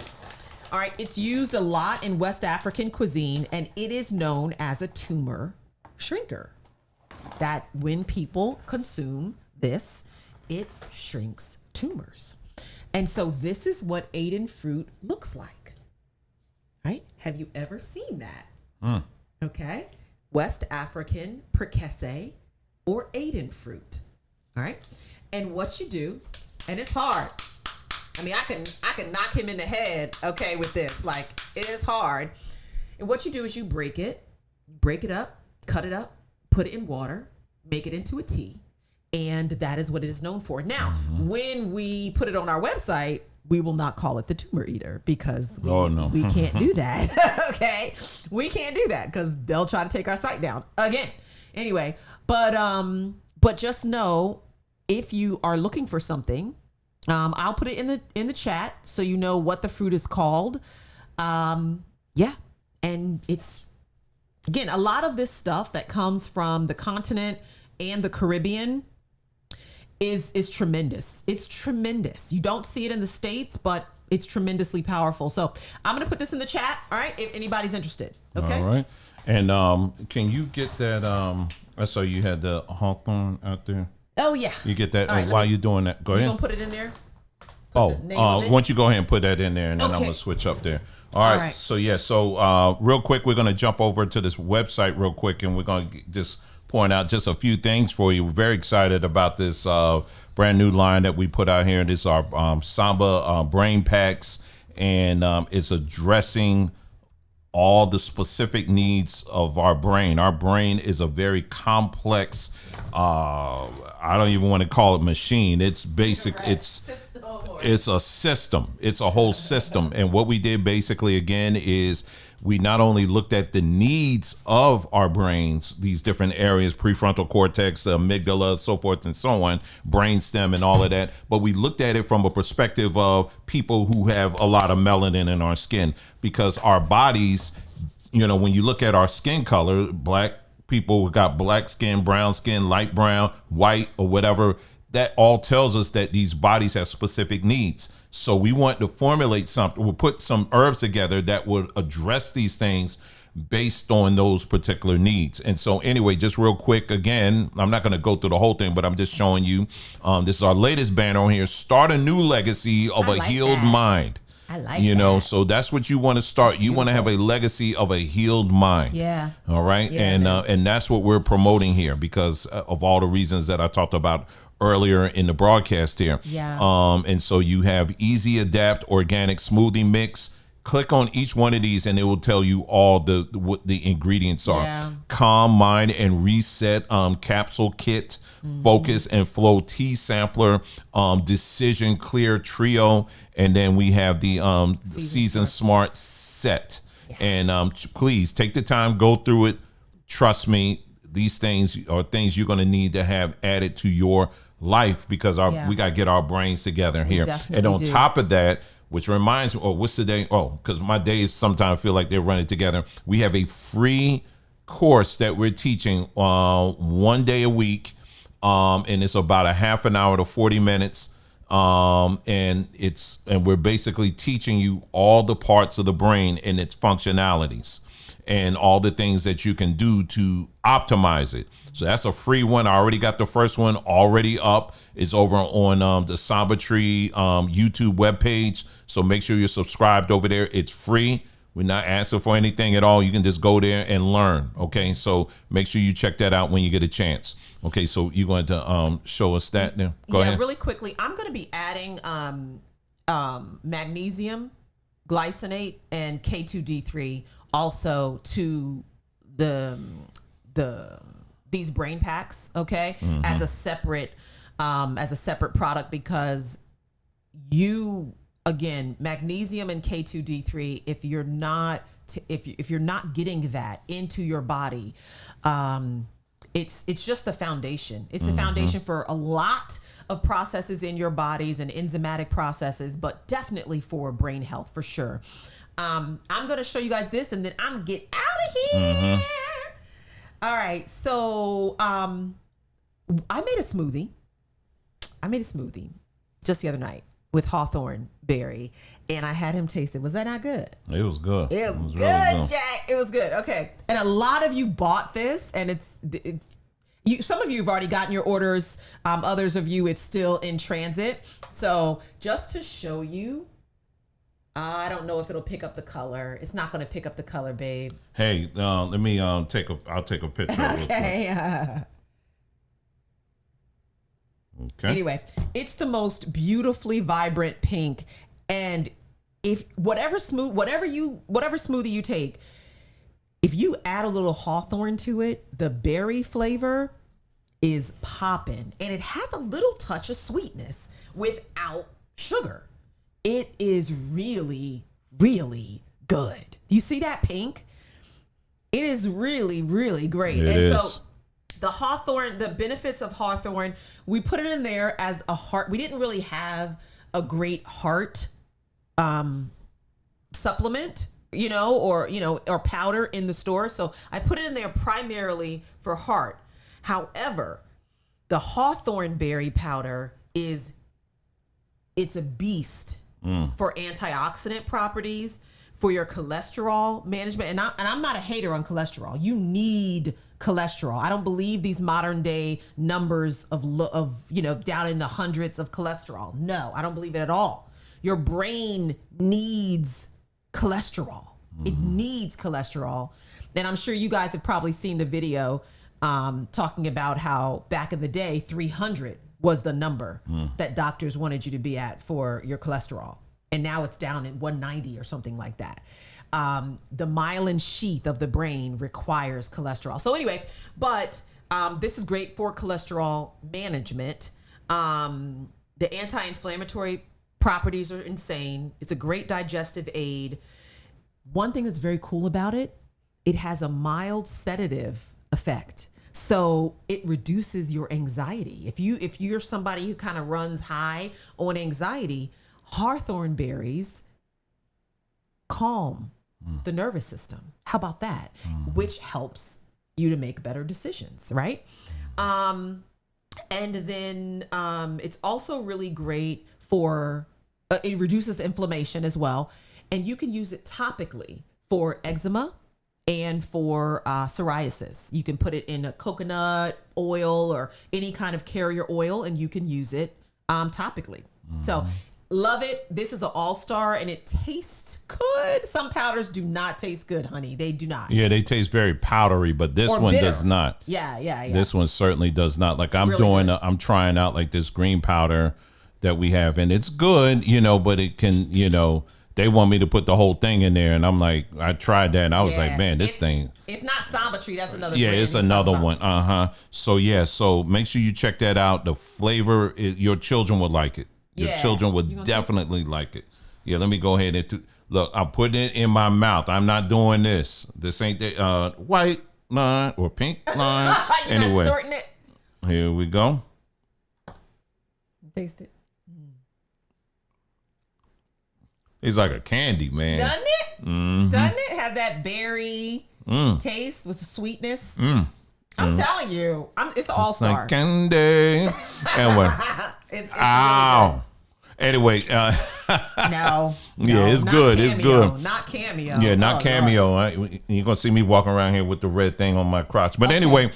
All right, it's used a lot in West African cuisine, and it is known as a tumor shrinker. That when people consume this, it shrinks tumors. And so this is what Aden fruit looks like. Right? Have you ever seen that? Okay. West African percasse or Aden fruit. All right. And what you do, and it's hard. I mean, I can knock him in the head, okay, with this. Like, it is hard. And what you do is you break it up, cut it up, put it in water, make it into a tea. And that is what it is known for. Now, when we put it on our website, we will not call it the tumor eater because we can't do that. Okay. We can't do that because they'll try to take our site down again. Anyway, but just know if you are looking for something, I'll put it in the chat so you know what the fruit is called. Yeah. And it's, again, a lot of this stuff that comes from the continent and the Caribbean is tremendous. It's tremendous. You don't see it in the States, but it's tremendously powerful. So I'm going to put this in the chat. All right. If anybody's interested. Okay. All right. And can you get that? I saw you had the hawthorn out there. Oh, yeah. You get that right, while you're doing that. Go ahead. You going to put it in there? Once you go ahead and put that in there, and then I'm going to switch up there. All right. So, yeah. So real quick, we're going to jump over to this website real quick, and we're going to just point out just a few things for you. We're very excited about this brand new line that we put out here. This is our Samba brain packs, and it's addressing all the specific needs of our brain. Our brain is a very complex, I don't even want to call it machine. It's basic. It's a system. It's a whole system. And what we did basically, again, is we not only looked at the needs of our brains, these different areas, prefrontal cortex, the amygdala, so forth and so on, brainstem and all of that, but we looked at it from a perspective of people who have a lot of melanin in our skin, because our bodies, you know, when you look at our skin color, black people got black skin, brown skin, light brown, white, or whatever, that all tells us that these bodies have specific needs. So we want to formulate something. We'll put some herbs together that would address these things based on those particular needs. And so anyway, just real quick, again, I'm not going to go through the whole thing, but I'm just showing you. This is our latest banner on here. Start a new legacy of a healed mind. I like you know, that. so that's what you want to start. You want to have a legacy of a healed mind. Yeah. All right. Yeah, and that's what we're promoting here because of all the reasons that I talked about earlier in the broadcast here. Yeah. And so you have Easy Adapt Organic Smoothie Mix. Click on each one of these and it will tell you all what the ingredients are. Yeah. Calm Mind and Reset Capsule Kit, Focus and Flow Tea Sampler, Decision Clear Trio, and then we have the Season Smart Set. Yeah. And please take the time, go through it. Trust me, these things are things you're going to need to have added to your life because we got to get our brains together here. And on top of that, which reminds me, what's the day? Oh, because my days sometimes feel like they're running together. We have a free course that we're teaching 1 day a week, and it's about a half an hour to 40 minutes. And we're basically teaching you all the parts of the brain and its functionalities and all the things that you can do to optimize it. So that's a free one. I already got the first one already up. It's over on the Samba Tree YouTube webpage. So make sure you're subscribed over there. It's free. We're not asking for anything at all. You can just go there and learn. Okay, so make sure you check that out when you get a chance. Okay, so you're going to show us that now. Go ahead. Really quickly, I'm going to be adding magnesium, glycinate, and K2D3 also to these brain packs. Okay, as a separate product because again, magnesium and K2D3, if you're not getting that into your body, it's just the foundation. It's the foundation for a lot of processes in your bodies and enzymatic processes, but definitely for brain health for sure. I'm going to show you guys this and then I'm going to get out of here. All right. So I made a smoothie just the other night with hawthorn berry, and I had him taste it. Was that not good? It was good. It was good, really good. Jack. It was good. Okay. And a lot of you bought this, and some of you have already gotten your orders. Others of you, it's still in transit. So just to show you, I don't know if it'll pick up the color. It's not going to pick up the color, babe. Hey, let me I'll take a picture. Okay. Okay. Anyway, it's the most beautifully vibrant pink, and if whatever smoothie you take, if you add a little hawthorn to it, the berry flavor is popping, and it has a little touch of sweetness without sugar. It is really, really good. You see that pink? It is really, really great. So the hawthorn, the benefits of hawthorn, we put it in there as a heart. We didn't really have a great heart supplement, or powder in the store. So I put it in there primarily for heart. However, the hawthorn berry powder it's a beast for antioxidant properties, for your cholesterol management. And I'm not a hater on cholesterol. You need cholesterol. I don't believe these modern day numbers of down in the hundreds of cholesterol. No, I don't believe it at all. Your brain needs cholesterol. It needs cholesterol. And I'm sure you guys have probably seen the video talking about how back in the day, 300 was the number that doctors wanted you to be at for your cholesterol. And now it's down at 190 or something like that. The myelin sheath of the brain requires cholesterol. So anyway, but this is great for cholesterol management. The anti-inflammatory properties are insane. It's a great digestive aid. One thing that's very cool about it, it has a mild sedative effect. So it reduces your anxiety. If you're somebody who kind of runs high on anxiety, hawthorn berries calm the nervous system. How about that? Which helps you to make better decisions, right? And then it's also really great for, it reduces inflammation as well. And you can use it topically for eczema and for psoriasis. You can put it in a coconut oil or any kind of carrier oil, and you can use it topically. So Love it. This is an all-star and it tastes good. Some powders do not taste good, honey. They do not. Yeah, they taste very powdery, but this Or one bitter. does not. Yeah. This one certainly does not. Like I'm really doing, good. I'm trying out like this green powder that we have, and it's good, but it can, they want me to put the whole thing in there, and I'm like, I tried that, and I was like, man, this thing. It's not Samba Tree. That's another. Yeah, brand it's he's another talking about. one. So make sure you check that out. The flavor, your children would like it. Your Yeah. children You would gonna definitely like it. Yeah, let me go ahead and look. I'm putting it in my mouth. I'm not doing this. This ain't the white line or pink line. You're Anyway, not snorting it. here we go. Taste it. It's like a candy, man. Doesn't it? Mm-hmm. Doesn't it have that berry taste with the sweetness? I'm telling you, it's all It's like star. candy. Anyway, It's ow. Anyway, no, yeah, it's not good. It's Cameo, good. Not cameo. Yeah, not Oh, cameo. Lord. You're gonna see me walking around here with the red thing on my crotch. But anyway,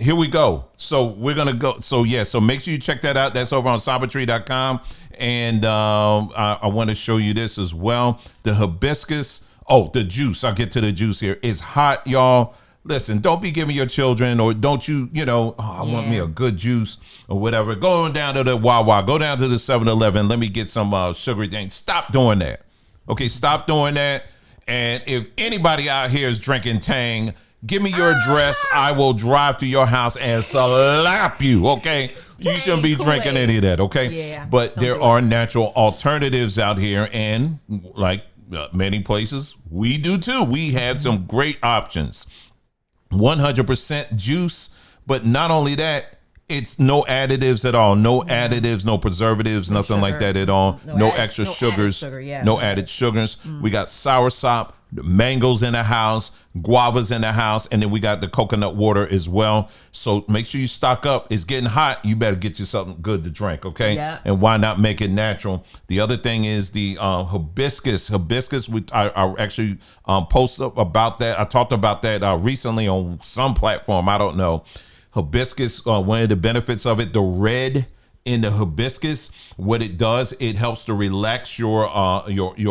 here we go. So we're gonna go. So make sure you check that out. That's over on sambatree.com. And I want to show you this as well. The hibiscus. Oh, the juice. I'll get to the juice here. It's hot, y'all. Listen, don't be giving your children, or don't I want me a good juice or whatever. Go down to the Wawa, go down to the 7-Eleven. Let me get some sugary things. Stop doing that. Okay, stop doing that. And if anybody out here is drinking Tang, give me your address. I will drive to your house and slap you, okay? You shouldn't be Kool-Aid. drinking any of that, okay? Yeah, but don't there do are natural alternatives out here, and like many places, we do too. We have some great options. 100% juice, but not only that, it's no additives at all. No additives, no preservatives, nothing like sugar. that at all. No extra no added sugars. sugar, yeah. No added sugars. We got soursop, mangoes in the house, guavas in the house, and then we got the coconut water as well. So make sure you stock up. It's getting hot. You better get you something good to drink, okay? Yeah. And why not make it natural? The other thing is the hibiscus. Hibiscus, I actually posted about that. I talked about that recently on some platform. I don't know. Hibiscus, one of the benefits of it, the red in the hibiscus, what it does, it helps to relax your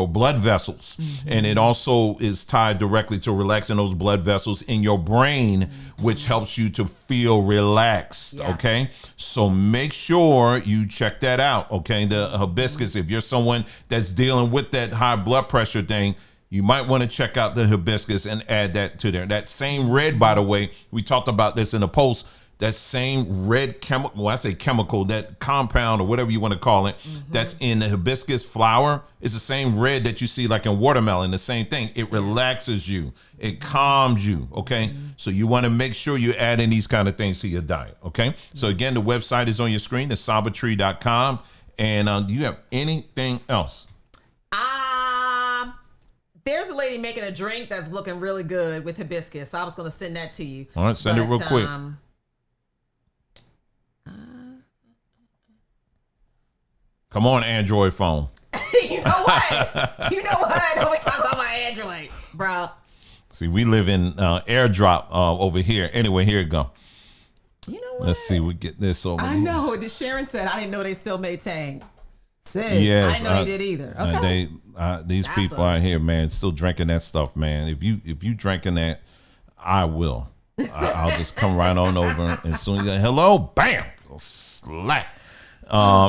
blood vessels. And it also is tied directly to relaxing those blood vessels in your brain, which helps you to feel relaxed. Yeah. Okay, so make sure you check that out. Okay, the hibiscus, if you're someone that's dealing with that high blood pressure thing, you might want to check out the hibiscus and add that to there. That same red, by the way, we talked about this in the post. That same red chemical, well, I say chemical, that compound or whatever you want to call it, that's in the hibiscus flower is the same red that you see like in watermelon, the same thing. It relaxes you. It calms you, okay? So you want to make sure you're adding these kind of things to your diet, okay? So again, the website is on your screen, it's sambatree.com. And do you have anything else? There's a lady making a drink that's looking really good with hibiscus. So I was going to send that to you. All right, send it real quick. Come on, Android phone. You know what? Don't we talk about my Android, bro? See, we live in airdrop over here. Anyway, here you go. You know what? Let's see, we get this over I here. know. Sharon said, I didn't know they still made Tang. Sis, Yes, I didn't know they did either. Okay. These That's people out here, man, still drinking that stuff, man. If you drinking that, I will. I'll just come right on over and soon as you hello, bam, slap.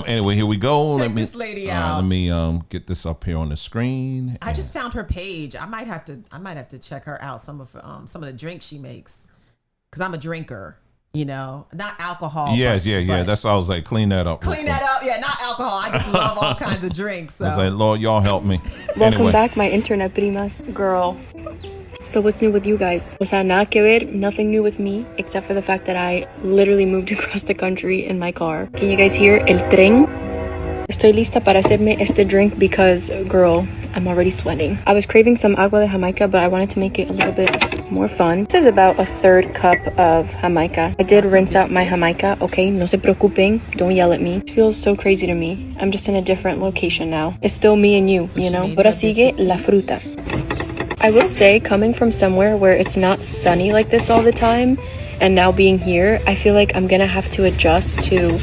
Anyway, here we go. Check this lady out. Let me get this up here on the screen. I just found her page. I might have to check her out. Some of the drinks she makes, because I'm a drinker. Not alcohol. Yes, but That's why I was like, clean that up. Clean that up. Yeah, not alcohol. I just love all kinds of drinks. So. I was like, Lord, y'all help me. Welcome Anyway. back, my internet primas. Girl. So what's new with you guys? O sea, nada que ver, nothing new with me, except for the fact that I literally moved across the country in my car. Can you guys hear el tren? Estoy lista para hacerme este drink because, girl, I'm already sweating. I was craving some agua de Jamaica, but I wanted to make it a little bit more fun. This is about a 1/3 cup of Jamaica. I did rinse out my Jamaica, okay? No se preocupen, don't yell at me. It feels so crazy to me. I'm just in a different location now. It's still me and you, you know? Ahora sigue la fruta. I will say, coming from somewhere where it's not sunny like this all the time, and now being here, I feel like I'm gonna have to adjust to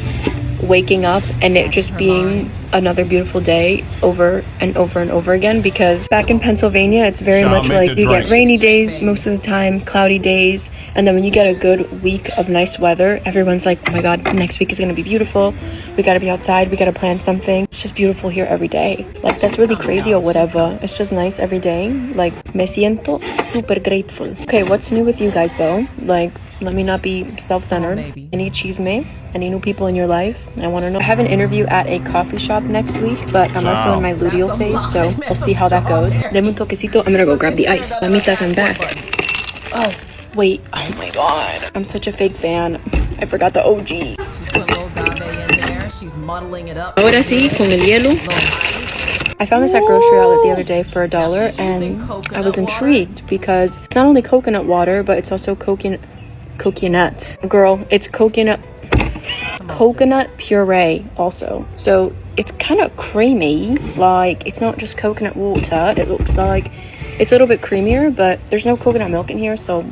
waking up and it just being another beautiful day over and over and over again, because back in Pennsylvania, it's very Shall much make like the you get drink. rainy days most of the time, cloudy days, and then when you get a good week of nice weather, everyone's like, oh my god, next week is gonna be beautiful. We gotta be outside, we gotta plan something. It's just beautiful here every day. Like, that's really crazy or whatever. It's just nice every day. Like, me siento super grateful. Okay, what's new with you guys though? Like, let me not be self-centered. Any chisme? Any new people in your life? I want to know. I have an interview at a coffee shop next week, but I'm also in my luteal phase, so we'll see how that goes. Deme un toquecito. I'm gonna go grab the ice. Mamitas, I'm back. Oh, wait. Oh my god. I'm such a fake fan. I forgot the OG. She's putting a little agave in there. She's muddling it up. Ahora sí, con el hielo. I found this at grocery outlet the other day for $1, and I was intrigued because it's not only coconut water, but it's also coconut. Girl, it's coconut puree also. So it's kind of creamy. Like, it's not just coconut water. It looks like it's a little bit creamier, but there's no coconut milk in here, so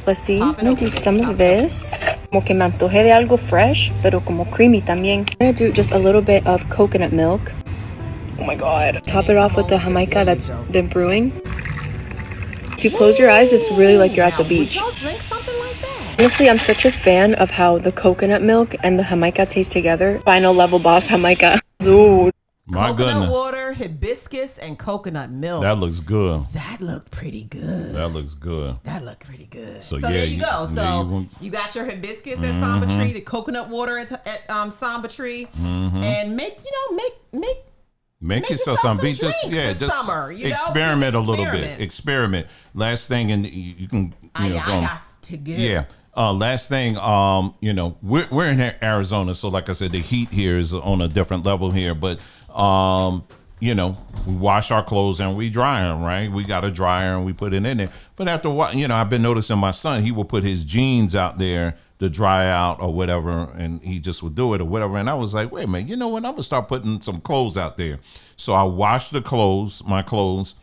let's see. I'm gonna do some of this. Como que me antojé de algo fresh, pero como creamy también. I'm gonna do just a little bit of coconut milk. Oh my god. Top it off with the Jamaica that's been brewing. If you close your eyes, it's really like you're at the beach. Would y'all drink something like that? Honestly, I'm such a fan of how the coconut milk and the Jamaica taste together. Final level boss Jamaica. Ooh. My coconut goodness. water, hibiscus, and coconut milk. That looks good. That looked pretty good. That looks good. That looked pretty good. So, So yeah, there you go. So you you got your hibiscus at Samba Tree, the coconut water at Samba Tree, and make yourself some beach. Just this just summer, you know? experiment a little bit. Experiment. Experiment. Last thing, and you can I go. got to get. Yeah. Last thing, we're in Arizona, so like I said, the heat here is on a different level here. But we wash our clothes and we dry them, right? We got a dryer and we put it in there. But after a while, I've been noticing my son, he will put his jeans out there to dry out or whatever, and he just would do it or whatever. And I was like, wait a minute, you know what? I'm gonna start putting some clothes out there. So I washed my clothes.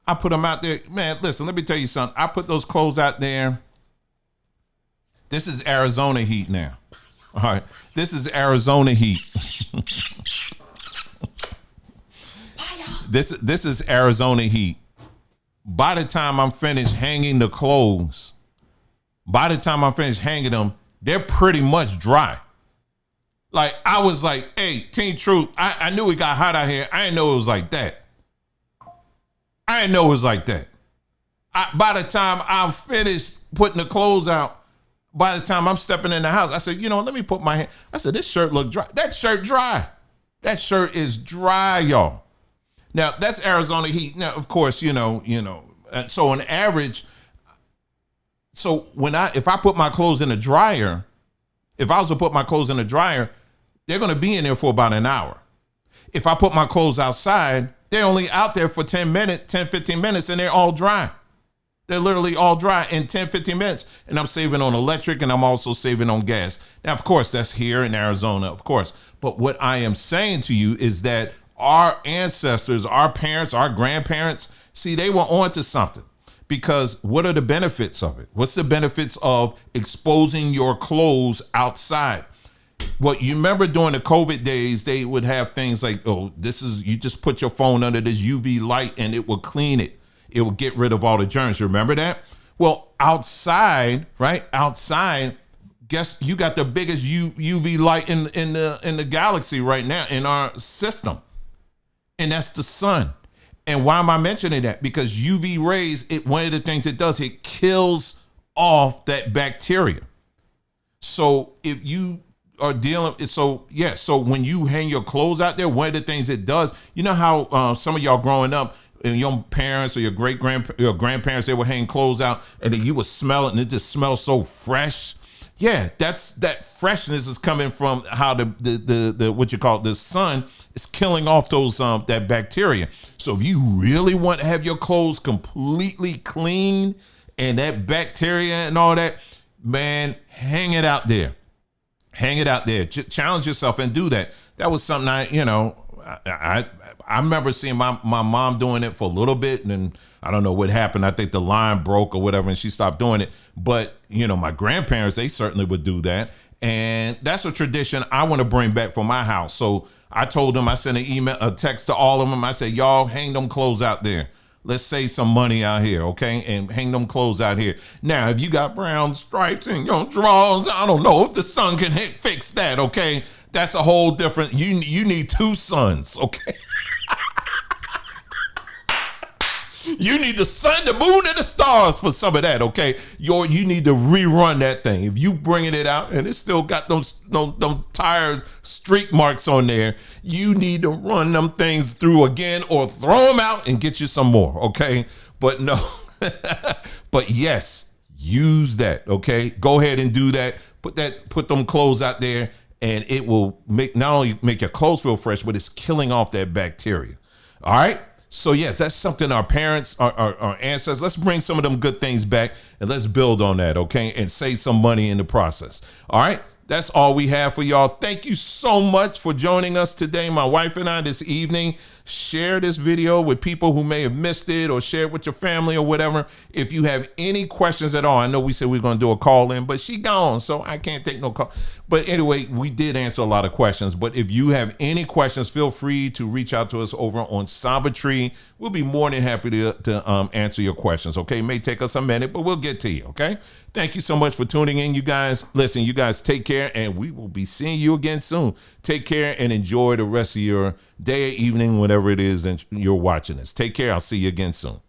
I put them out there. Man, listen, let me tell you something. I put those clothes out there. This is Arizona heat now. All right. This is Arizona heat. This is Arizona heat. By the time I'm finished hanging the clothes, they're pretty much dry. Like, I was like, hey, Team Truth, I knew it got hot out here. I didn't know it was like that. By the time I'm finished putting the clothes out, by the time I'm stepping in the house, I said, let me put my hand. I said, this shirt look dry. That shirt dry. That shirt is dry, y'all. Now, that's Arizona heat. Now, of course, so on average, so if I put my clothes in the dryer, if I was to put my clothes in the dryer, they're going to be in there for about an hour. If I put my clothes outside, they're only out there for 15 minutes, and they're all dry. They're literally all dry in 10, 15 minutes. And I'm saving on electric, and I'm also saving on gas. Now, of course, that's here in Arizona, of course. But what I am saying to you is that our ancestors, our parents, our grandparents, see, they were onto something. Because what are the benefits of it? What's the benefits of exposing your clothes outside? What you remember during the COVID days, they would have things like, you just put your phone under this UV light and it will clean it. It will get rid of all the germs. You remember that? Well, outside, right? Outside, guess you got the biggest UV light in the galaxy right now in our system. And that's the sun. And why am I mentioning that? Because UV rays, one of the things it does, it kills off that bacteria. So if you are so when you hang your clothes out there, one of the things it does, you know how some of y'all growing up, and your parents or your grandparents, they would hang clothes out and then you would smell it and it just smells so fresh. Yeah, that freshness is coming from how the what you call it, the sun is killing off those that bacteria. So if you really want to have your clothes completely clean and that bacteria and all that, man, hang it out there. Challenge yourself and do that. That was something I remember seeing my mom doing it for a little bit, and then I don't know what happened. I think the line broke or whatever, and she stopped doing it. But my grandparents, they certainly would do that, and that's a tradition I want to bring back for my house. So I told them, I sent a text to all of them. I said, y'all hang them clothes out there. Let's save some money out here, okay? And hang them clothes out here. Now, if you got brown stripes in your drawers, I don't know if the sun can fix that, okay? That's a whole different, you need 2 sons, okay? You need the sun, the moon, and the stars for some of that, okay? You need to rerun that thing. If you bringing it out and it's still got those tire streak marks on there, you need to run them things through again or throw them out and get you some more, okay? But no, but yes, use that, okay? Go ahead and do that. Put them clothes out there, and it will not only make your clothes feel fresh, but it's killing off that bacteria. All right? So yes, that's something our parents, our ancestors, let's bring some of them good things back and let's build on that, okay? And save some money in the process. All right? That's all we have for y'all. Thank you so much for joining us today, my wife and I, this evening. Share this video with people who may have missed it, or share it with your family or whatever. If you have any questions at all, I know we said we are going to do a call in, but she gone, so I can't take no call. But anyway, we did answer a lot of questions. But if you have any questions, feel free to reach out to us over on Samba Tree. We'll be more than happy to answer your questions, okay? It may take us a minute, but we'll get to you, okay? Thank you so much for tuning in, you guys. Listen, you guys take care, and we will be seeing you again soon. Take care and enjoy the rest of your day or evening, whatever it is that you're watching this. Take care. I'll see you again soon.